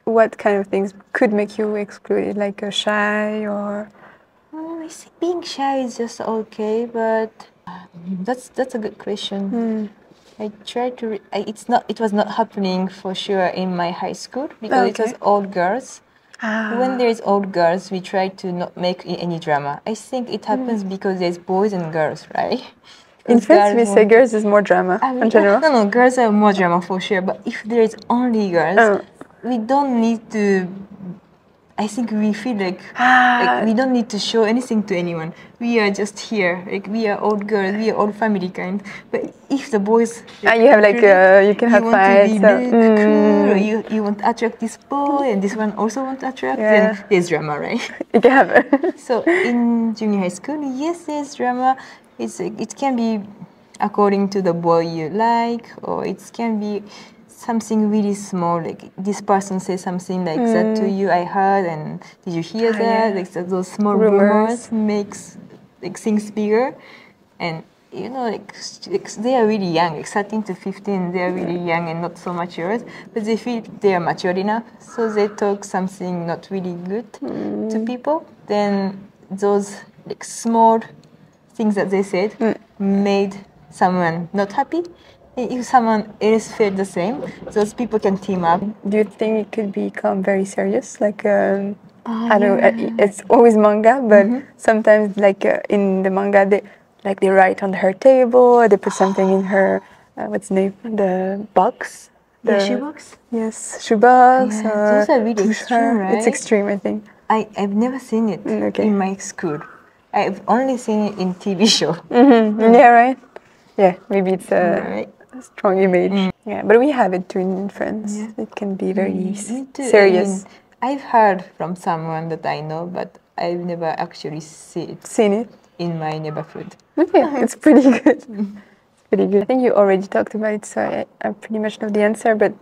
S3: What kind of things could make you excluded, like shy or?
S1: I think being shy is just okay, but that's a good question. I tried to. It was not happening for sure in my high school because it was all girls. When there's all girls, we try to not make any drama. I think it happens because there's boys and girls, right?
S3: In France, we say girls is more drama in general.
S1: No, girls are more drama for sure. But if there is only girls, we don't need to. I think we feel like we don't need to show anything to anyone. We are just here. Like we are all girls. We are all family kind. But if the boys,
S3: you have like you can have fights.
S1: You want to be big, cool, or you want to attract this boy, and this one also want to attract. Then there's drama, right?
S3: You can have.
S1: So in junior high school, yes, there's drama. It can be according to the boy you like, or it can be something really small, like this person says something like that to you, I heard, and did you hear that? Like those small rumors makes like things bigger, and you know, like they are really young, like 13 to 15, they are really young and not so mature, but they feel they are mature enough, so they talk something not really good to people. Then those like small things that they said made someone not happy. If someone else felt the same, those people can team up.
S3: Do you think it could become very serious? Like, I don't know, it's always manga, but sometimes like in the manga, they write on her table, they put something in her, what's the name? The box?
S1: The shoebox?
S3: Yes, shoebox.
S1: Those are really extreme, right?
S3: It's extreme, I think.
S1: I've never seen it in my school. I've only seen it in TV show.
S3: Yeah, right? Yeah, maybe it's a strong image. Yeah, but we have it too in France. Yeah. It can be very serious.
S1: I've heard from someone that I know, but I've never actually seen it in my neighborhood.
S3: Okay, it's pretty good. It's pretty good. I think you already talked about it, so I pretty much know the answer. But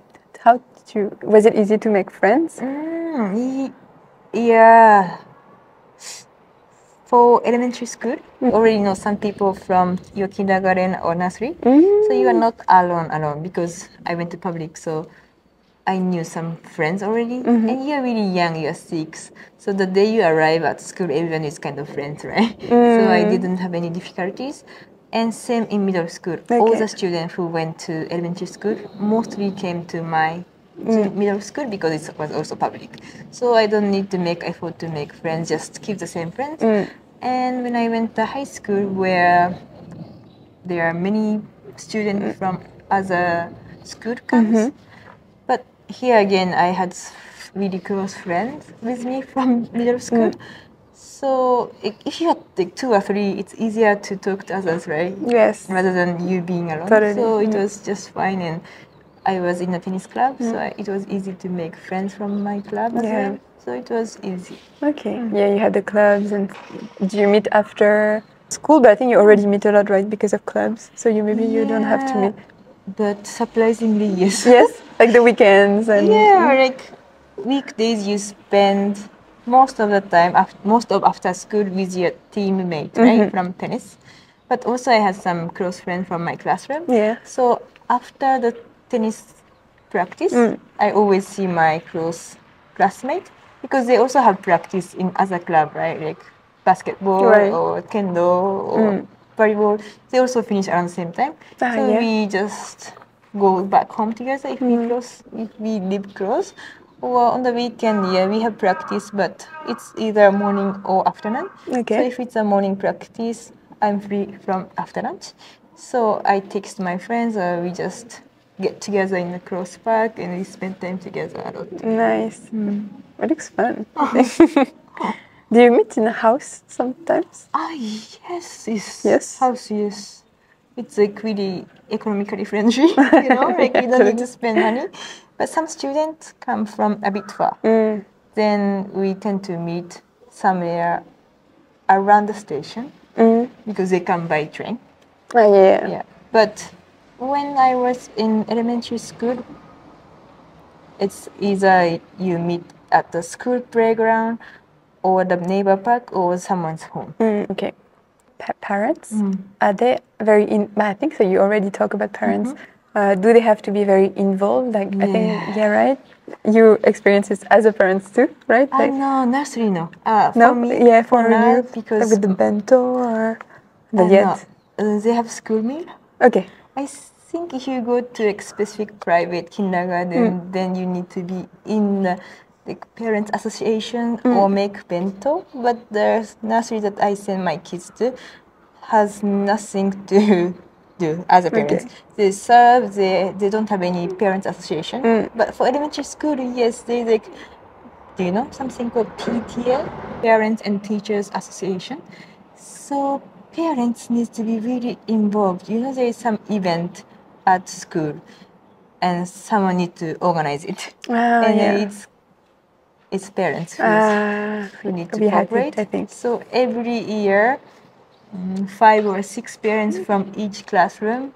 S3: was it easy to make friends?
S1: Yeah. For elementary school, you already know some people from your kindergarten or nursery. So you are not alone because I went to public, so I knew some friends already. And you're really young, you're 6. So the day you arrive at school, everyone is kind of friends, right? So I didn't have any difficulties. And same in middle school. All the students who went to elementary school mostly came to my middle school because it was also public. So I don't need to make effort to make friends, just keep the same friends. And when I went to high school, where there are many students from other school camps, but here again I had really close friends with me from middle school. So if you have like 2 or 3, it's easier to talk to others, right?
S3: Yes.
S1: Rather than you being alone.
S3: Totally.
S1: So it was just fine, and I was in a tennis club, so it was easy to make friends from my club as well. So it was easy.
S3: Okay. Yeah, you had the clubs, and do you meet after school? But I think you already meet a lot, right, because of clubs. So you don't have to meet.
S1: But surprisingly, yes.
S3: Yes, like the weekends and.
S1: Yeah, like weekdays you spend most of the time, after school with your teammate, right, from tennis. But also I had some close friends from my classroom.
S3: Yeah.
S1: So after the tennis practice, I always see my close classmates because they also have practice in other club, right? Like basketball or kendo or volleyball. They also finish around the same time. So we just go back home together if we live close. Or on the weekend, we have practice, but it's either morning or afternoon.
S3: Okay.
S1: So if it's a morning practice, I'm free from after lunch. So I text my friends, or we just get together in the close park and we spend time together a lot.
S3: Nice. It looks fun. Do you meet in a house sometimes?
S1: Yes.
S3: Yes?
S1: House, yes. It's like really economically friendly, you know, like you don't need to spend money. But some students come from a bit far. Then we tend to meet somewhere around the station because they come by train. Yeah. But when I was in elementary school, It's either you meet at the school playground or the neighbor park or someone's home.
S3: Okay. Parents, are they very I think so. You already talk about parents. Do they have to be very involved? Like I think, right. You experience this as a parent too, right? Like,
S1: No, nursery no.
S3: no,
S1: For me,
S3: for
S1: now,
S3: you,
S1: because
S3: with the bento or not yet.
S1: No, they have school meal.
S3: Okay.
S1: I think if you go to a specific private kindergarten, then you need to be in the parents association or make bento. But the nursery that I send my kids to has nothing to do as a parent.
S3: Okay.
S1: They serve. They don't have any parents association. But for elementary school, yes, they like. Do you know something called PTA, Parents and Teachers Association? So parents need to be really involved. You know, there is some event at school, and someone need to organize it, and it's parents who need to cooperate.
S3: I think.
S1: So every year, 5 or 6 parents from each classroom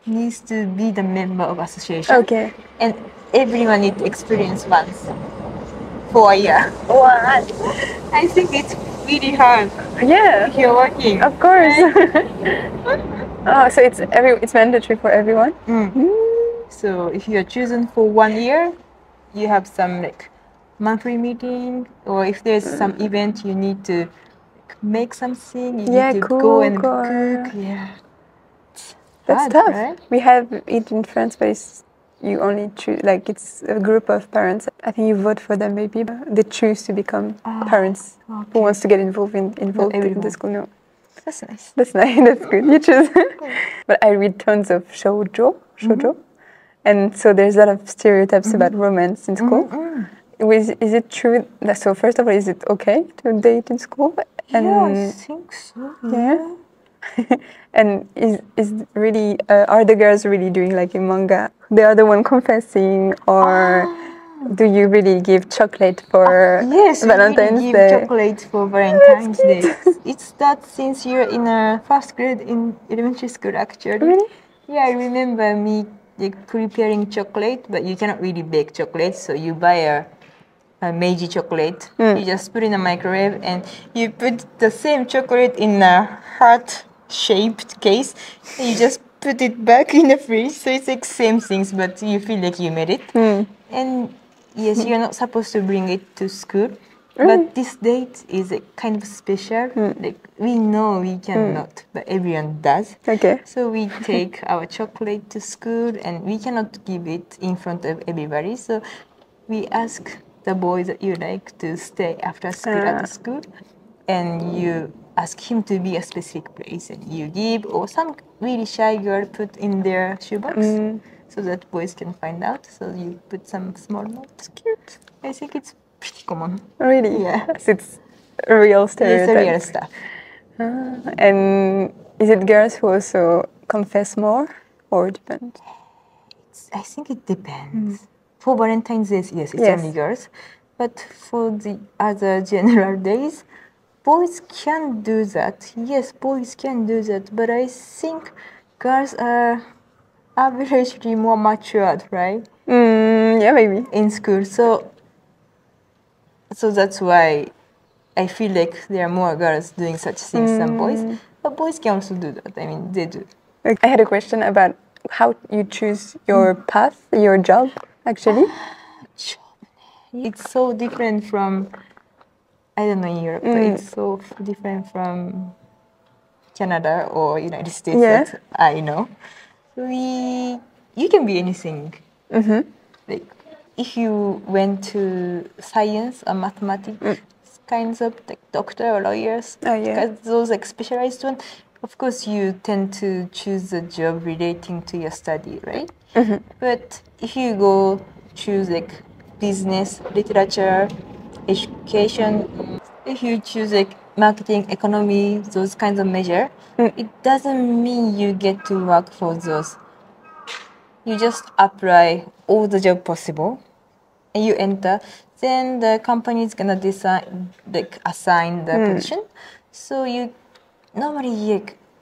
S1: needs to be the member of association.
S3: Okay.
S1: And everyone needs to experience once for a year.
S3: What?
S1: I think it's really hard.
S3: Yeah.
S1: If you're working.
S3: Of course. Oh, so it's mandatory for everyone.
S1: So if you are chosen for 1 year, you have some like monthly meeting, or if there's some event you need to make something, you need to go and cook. Yeah.
S3: That's
S1: hard,
S3: tough.
S1: right?
S3: We have it in France, but you only choose, like it's a group of parents. I think you vote for them maybe, but they choose to become parents. Who wants to get involved in the school? No.
S1: That's nice.
S3: That's nice. That's good. You choose. But I read tons of shoujo, and so there's a lot of stereotypes about romance in school. Is it true? So first of all, is it okay to date in school?
S1: And I think so.
S3: Yeah. And is really are the girls really doing like in manga? They are the one confessing, or do you really give chocolate for Valentine's
S1: Day? Yes, we
S3: Day?
S1: give chocolate for Valentine's Day. It starts since you're in a first grade in elementary school, actually.
S3: Really?
S1: Yeah, I remember me like preparing chocolate, but you cannot really bake chocolate, so you buy a Meiji chocolate. You just put in a microwave, and you put the same chocolate in a heart-shaped case, and you just put it back in the fridge. So it's like same things, but you feel like you made it. And yes, you're not supposed to bring it to school, but this date is kind of special. Like we know we cannot, but everyone does.
S3: Okay.
S1: So we take our chocolate to school, and we cannot give it in front of everybody. So we ask the boy that you like to stay after school at the school, and you ask him to be a specific place, and you give, or some really shy girl put in their shoebox so that boys can find out. So you put some small notes. Cute. I think it's pretty common.
S3: Really?
S1: Yeah.
S3: So it's a real stereotype.
S1: It's a real stuff.
S3: And is it girls who also confess more, or it depends?
S1: I think it depends. For Valentine's Day, yes, it's only girls. But for the other general days, boys can do that. Yes, boys can do that. But I think girls are averagely more matured, right?
S3: Yeah, maybe.
S1: In school. So that's why I feel like there are more girls doing such things than boys. But boys can also do that. I mean, they do.
S3: I had a question about how you choose your path, your job, actually.
S1: It's so different from, I don't know, in Europe, but it's so different from Canada or United States that I know. You can be anything. Like, if you went to science or mathematics, kinds of like doctor or lawyers, because those like specialized ones, of course you tend to choose a job relating to your study, right? But if you go choose like business, literature, education, if you choose like marketing, economy, those kinds of measure, it doesn't mean you get to work for those. You just apply all the job possible, and you enter. Then the company is gonna assign the position. So you normally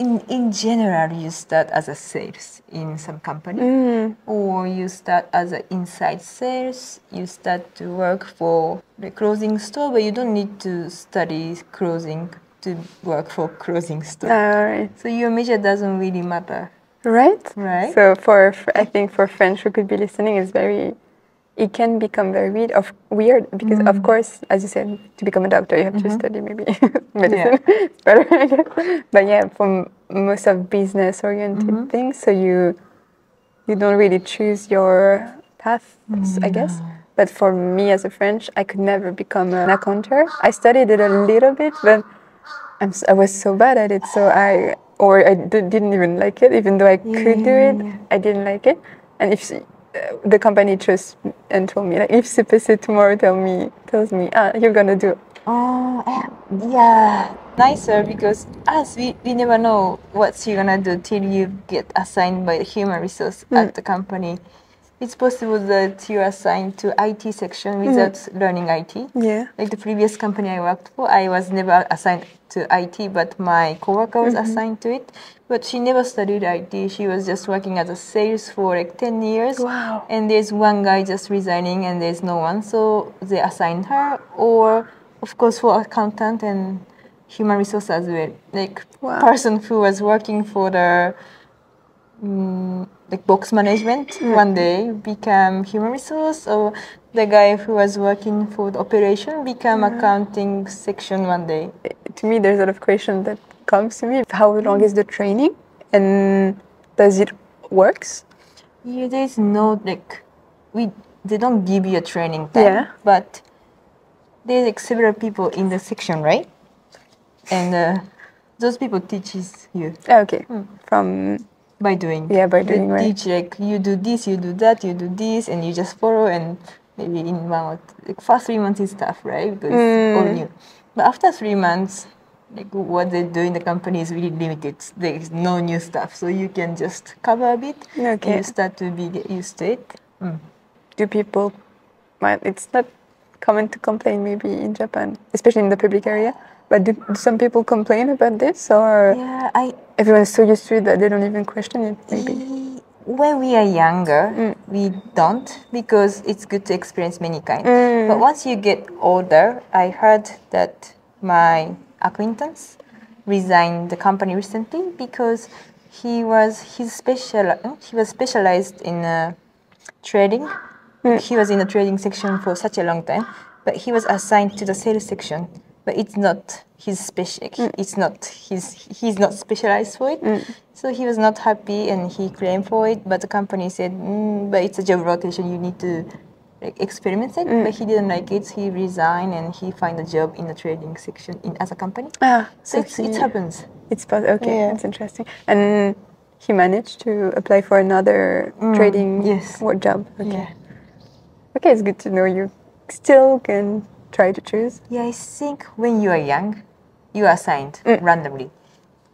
S1: in general, you start as a sales in some company, or you start as an inside sales. You start to work for the clothing store, but you don't need to study clothing to work for clothing store.
S3: Right.
S1: So your major doesn't really matter.
S3: Right?
S1: Right.
S3: So I think for French who could be listening, it can become very weird because of course, as you said, to become a doctor you have to study maybe medicine. It's better, I guess. But yeah, for most of business oriented things, so you don't really choose your path, I guess. But for me as a French, I could never become an accountant. I studied it a little bit, but I was so bad at it, so I didn't even like it, even though I could do it. I didn't like it. And if the company chose and told me, like, if CPC tomorrow tells me, you're gonna do.
S1: Oh, yeah, nicer because us we never know what you're gonna do till you get assigned by the human resource at the company. It's possible that you're assigned to IT section without learning IT.
S3: Yeah.
S1: Like the previous company I worked for, I was never assigned to IT, but my coworker was assigned to it. But she never studied IT. She was just working as a sales for like 10 years.
S3: Wow.
S1: And there's one guy just resigning and there's no one. So they assigned her, or of course for accountant and human resource as well. Like person who was working for the like box management one day became human resource, or the guy who was working for the operation became accounting section one day.
S3: To me, there's a lot of questions that comes to me. How long is the training, and does it works?
S1: Yeah, there's no like they don't give you a training time, but there's like several people in the section, right? And those people teaches you.
S3: Okay, from.
S1: By doing.
S3: Yeah, by doing,
S1: they
S3: right.
S1: teach like you do this, you do that, you do this, and you just follow, and maybe in about like first 3 months is tough, right? Because it's all new. But after 3 months, like what they do in the company is really limited. There is no new stuff, so you can just cover a bit.
S3: Okay.
S1: And you start to get used to it.
S3: Do people? Well, it's not common to complain maybe in Japan, especially in the public area. But do some people complain about this, or everyone's so used to it that they don't even question it? Maybe
S1: when we are younger, we don't, because it's good to experience many kinds. But once you get older, I heard that my acquaintance resigned the company recently because he was specialized in trading. He was in the trading section for such a long time, but he was assigned to the sales section. But it's not his special. It's not he's not specialized for it. So he was not happy and he claimed for it. But the company said, "But it's a job rotation. You need to like experiment it." But he didn't like it. He resigned and he found a job in the trading section as a company. So it happens.
S3: It's okay. Yeah. It's interesting. And he managed to apply for another trading job. Okay. Yeah. Okay, it's good to know you still can try to choose.
S1: Yeah, I think when you are young, you are assigned randomly,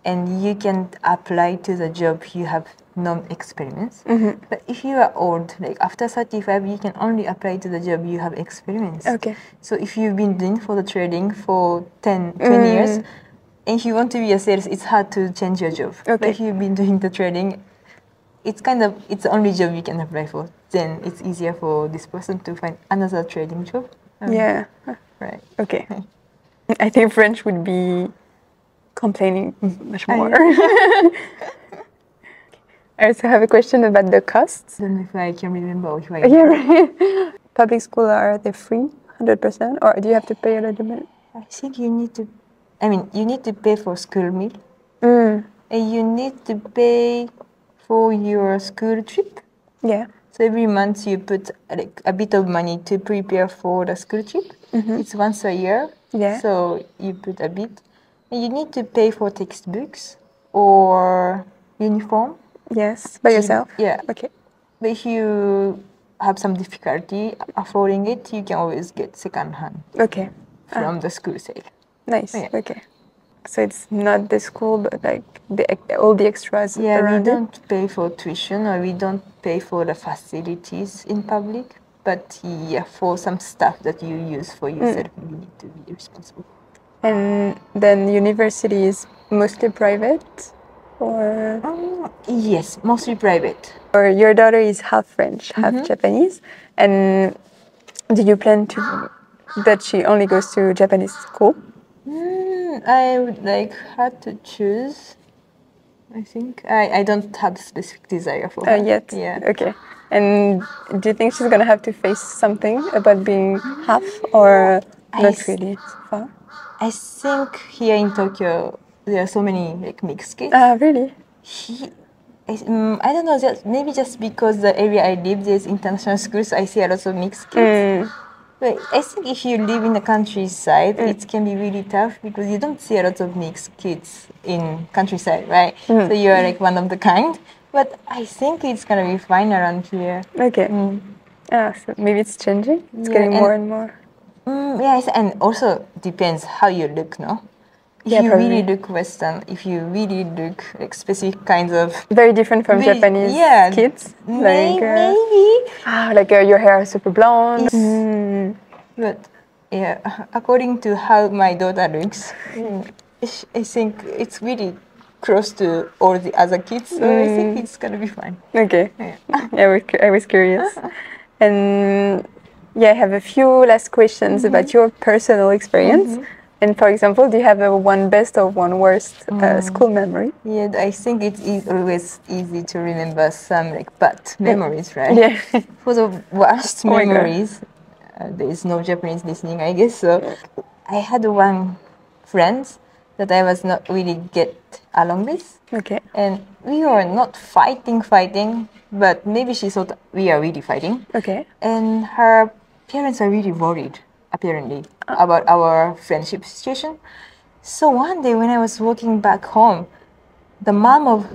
S1: and you can apply to the job you have no experience. But if you are old, like after 35, you can only apply to the job you have experience.
S3: Okay.
S1: So if you've been doing for the trading for 20 years, and if you want to be a sales, it's hard to change your job.
S3: Okay.
S1: But if you've been doing the trading, it's the only job you can apply for. Then it's easier for this person to find another trading job.
S3: Yeah.
S1: Right.
S3: Okay. I think French would be complaining much more. I also have a question about the costs.
S1: I don't know if I can remember or if I...
S3: Yeah, right. Public school, are they free, 100%? Or do you have to pay a little bit?
S1: I think you need to pay for school meal. And you need to pay for your school trip.
S3: Yeah.
S1: So every month you put like a bit of money to prepare for the school trip. It's once a year.
S3: Yeah.
S1: So you put a bit. And you need to pay for textbooks or uniform.
S3: Yes, by yourself?
S1: Yeah.
S3: Okay.
S1: But if you have some difficulty affording it, you can always get second hand.
S3: Okay.
S1: From the school sale.
S3: Nice. Yeah. Okay. So it's not the school, but like all the extras around it?
S1: Yeah, we don't pay for tuition or we don't pay for the facilities in public. But yeah, for some stuff that you use for yourself, you need to be responsible.
S3: And then university is mostly private? or
S1: Yes, mostly private.
S3: or your daughter is half French, half Japanese, and do you plan to that she only goes to Japanese school?
S1: I would like her to choose. I think I don't have specific desire for her
S3: Yet?
S1: Yeah.
S3: Okay. And do you think she's gonna have to face something about being half, or not really so far?
S1: I think here in Tokyo there are so many like mixed kids.
S3: Really?
S1: I don't know, maybe just because the area I live there's international schools, I see a lot of mixed kids. But I think if you live in the countryside, it can be really tough because you don't see a lot of mixed kids in countryside, right? So you are like one of the kind. But I think it's gonna be fine around here.
S3: Okay. So maybe it's changing. It's getting more and more.
S1: Yes, and also depends how you look, no? If you really look Western, if you really look like specific kinds of
S3: very different from Japanese kids,
S1: maybe.
S3: Like your hair is super blonde.
S1: But yeah, according to how my daughter looks, I think it's really close to all the other kids, so I think it's gonna be fine.
S3: Okay. Yeah, I was curious, and I have a few last questions about your personal experience. And for example, do you have a one best or one worst school memory?
S1: Yeah, I think it's always easy to remember some like bad memories, right?
S3: Yeah.
S1: For the worst memories, there is no Japanese listening, I guess. So I had one friend that I was not really get along with.
S3: Okay.
S1: And we were not fighting, but maybe she thought we are really fighting.
S3: Okay.
S1: And her parents are really worried, apparently, about our friendship situation. So one day when I was walking back home, the mom of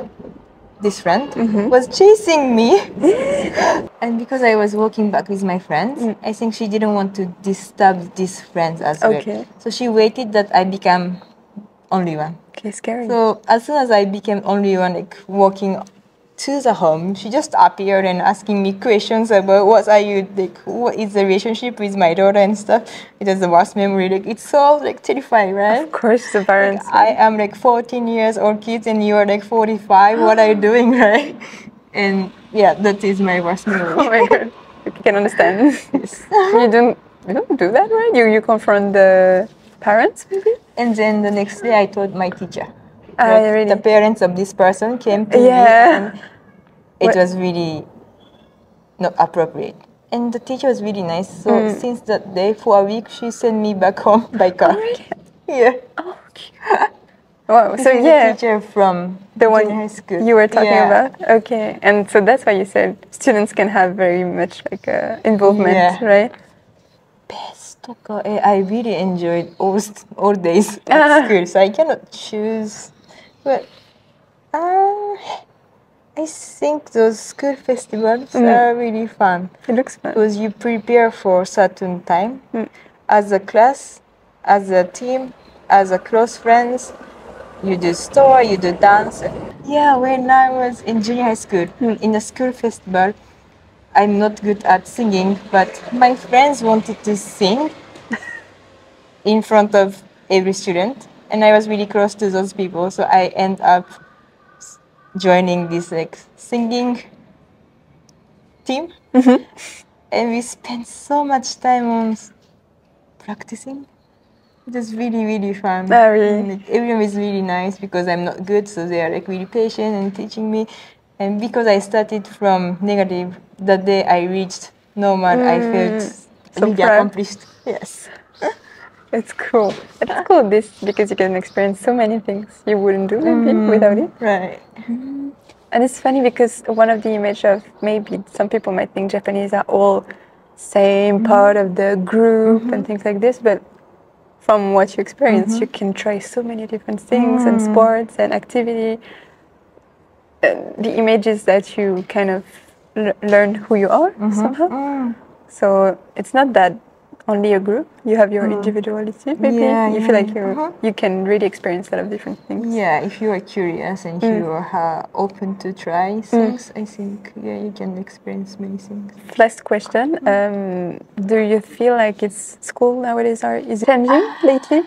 S1: this friend was chasing me. And because I was walking back with my friends, I think she didn't want to disturb these friends as well. So she waited that I become only one.
S3: Okay, scary.
S1: So as soon as I became only one, like walking to the home, she just appeared and asking me questions about what is the relationship with my daughter and stuff. It was the worst memory. Like it's so like terrifying, right?
S3: Of course, the parents.
S1: Like, I am like 14 years old kids and you are like 45. What are you doing, right? And yeah, that is my worst memory.
S3: Oh my god, you can understand.
S1: Yes.
S3: You don't do that, right? You confront the parents, maybe?
S1: And then the next day I told my teacher.
S3: Really?
S1: The parents of this person came to me and it was really not appropriate. And the teacher was really nice. So since that day, for a week, she sent me back home by car.
S3: Oh, really?
S1: Yeah.
S3: Oh, okay. Wow. So
S1: the teacher from
S3: the one
S1: high school
S3: you were talking about. Okay. And so that's why you said students can have very much like involvement, right?
S1: I really enjoyed all days at school, so I cannot choose. But I think those school festivals are really fun.
S3: It looks fun.
S1: Because you prepare for a certain time as a class, as a team, as a close friends. You do story, you do dance. Yeah, when I was in junior high school, in a school festival, I'm not good at singing, but my friends wanted to sing in front of every student, and I was really close to those people, so I end up joining this like singing team, and we spent so much time on practicing. It was really, really fun.
S3: Really?
S1: Like, everyone is really nice because I'm not good, so they are like really patient and teaching me. And because I started from negative, the day I reached normal, I felt
S3: so
S1: really
S3: proud.
S1: accomplished. Yes.
S3: It's cool. It's cool because you can experience so many things you wouldn't do maybe without it.
S1: Right.
S3: And it's funny because one of the image of maybe some people might think Japanese are all same part of the group and things like this, but from what you experience, you can try so many different things and sports and activity. The image is that you kind of learn who you are somehow. So it's not that only a group. You have your individuality. Maybe you feel like you can really experience a lot of different things.
S1: Yeah, if you are curious and you are open to try things, I think you can experience many things.
S3: Last question: do you feel like school nowadays is changing lately,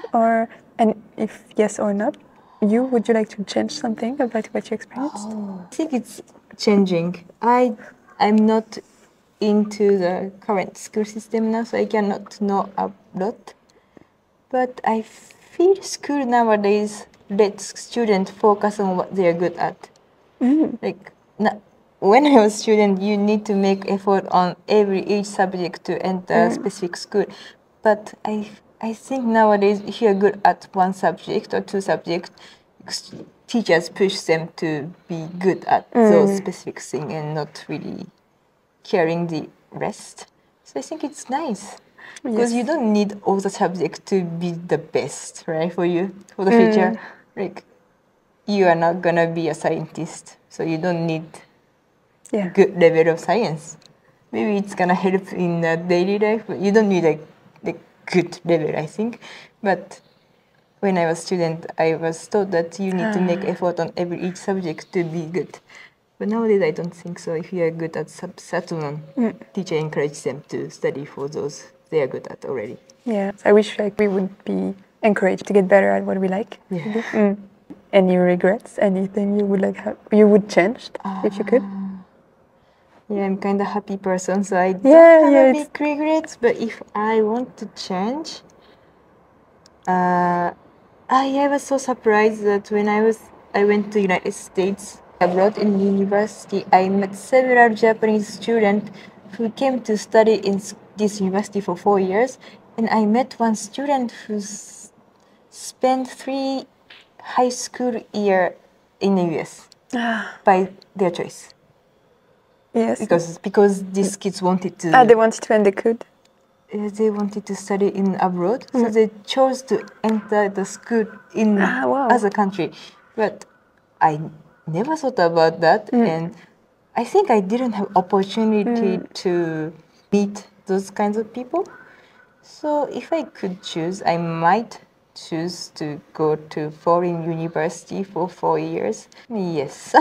S3: and if yes or not? you? Would you like to change something about what you experienced?
S1: I think it's changing. I'm not into the current school system now, so I cannot know a lot. But I feel school nowadays lets students focus on what they are good at. Like when I was a student, you need to make effort on each subject to enter a specific school. But I think nowadays, if you're good at one subject or two subjects, teachers push them to be good at those specific things and not really caring the rest. So I think it's nice. Because you don't need all the subjects to be the best, right, for you, for the future. Like, you are not going to be a scientist, so you don't need good level of science. Maybe it's going to help in daily life, but you don't need a good level, I think. But when I was a student, I was taught that you need to make effort on each subject to be good. But nowadays, I don't think so. If you are good at certain one, teacher encourages them to study for those they are good at already.
S3: Yeah, I wish we would be encouraged to get better at what we like.
S1: Yeah.
S3: Any regrets? Anything you would change if you could?
S1: Yeah, I'm kind of happy person, so I don't have big regrets. But if I want to change, I was so surprised that when I went to United States abroad in university, I met several Japanese students who came to study in this university for 4 years, and I met one student who spent 3 high school year in the US by their choice.
S3: Yes.
S1: Because these kids wanted to.
S3: They wanted to and they could.
S1: They wanted to study in abroad, so they chose to enter the school in other country. But I never thought about that, and I think I didn't have opportunity to meet those kinds of people. So if I could choose, I might choose to go to foreign university for 4 years. Yes,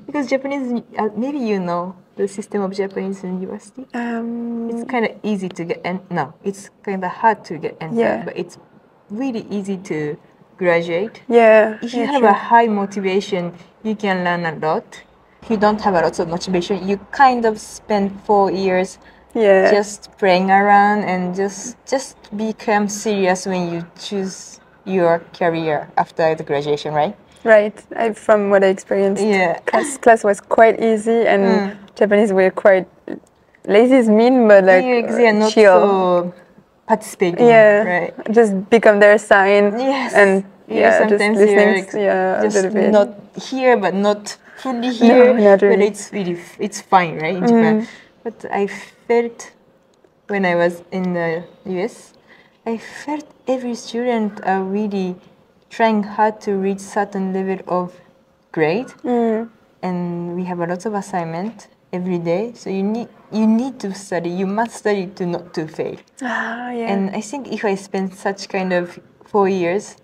S1: because Japanese, maybe you know the system of Japanese university. It's kind of easy to get, it's kind of hard to get entered, but it's really easy to graduate.
S3: Yeah.
S1: If you have a high motivation, you can learn a lot. If you don't have a lot of motivation, you kind of spend 4 years just playing around and just become serious when you choose your career after the graduation, right?
S3: Right. From what I experienced, class was quite easy, and Japanese were quite lazy is mean, but like
S1: they are not
S3: chill.
S1: so participating, right?
S3: Just become their sign, and
S1: sometimes
S3: just listening,
S1: just
S3: a little bit.
S1: not here, but not fully here.
S3: No, not really.
S1: But it's fine, right, in Japan. But I felt when I was in the US, I felt every student are really trying hard to reach certain level of grade, and we have a lot of assignment every day. So you need to study. You must study to not to fail. And I think if I spend such kind of 4 years,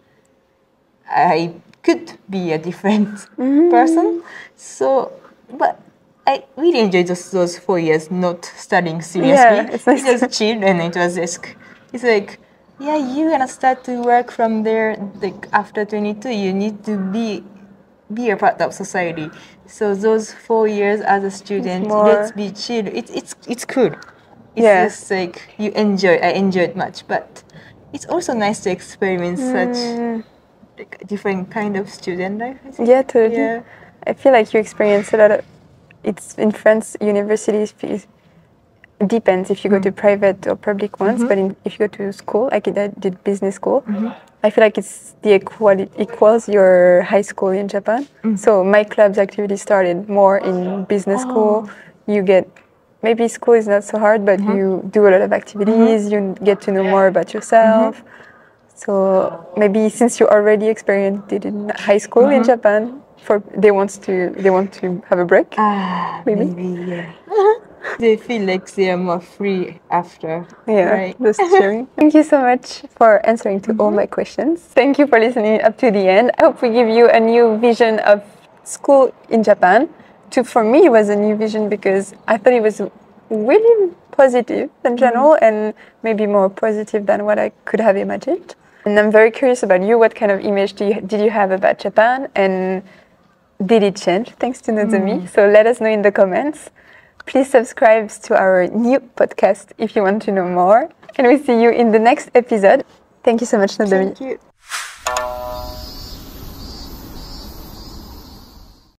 S1: I could be a different person. So, but I really enjoyed those 4 years not studying seriously.
S3: Yeah, it's nice.
S1: Just chill, and it was it's like, you're gonna start to work from there. Like after 22, you need to be a part of society. So those 4 years as a student, let's be chill. It's cool. It's just like you enjoy. I enjoyed much, but it's also nice to experiment such different kind of student life. I think.
S3: Yeah, totally.
S1: Yeah.
S3: I feel like you experience a lot of. It's in France, universities. It depends if you go to private or public ones, but if you go to school, like I did business school, I feel like it's the equals your high school in Japan. So my club's activity started more in business school. You get, maybe school is not so hard, but you do a lot of activities, you get to know more about yourself. So maybe since you already experienced it in high school in Japan, they want to have a break.
S1: Maybe. They feel like they are more free after. Right?
S3: Just sharing. Thank you so much for answering to all my questions. Thank you for listening up to the end. I hope we give you a new vision of school in Japan. For me, it was a new vision because I thought it was really positive in general and maybe more positive than what I could have imagined. And I'm very curious about you. What kind of image did you have about Japan? And did it change thanks to Nozomi? So let us know in the comments. Please subscribe to our new podcast if you want to know more. And we'll see you in the next episode. Thank you so much, Nozomi.
S1: Thank you.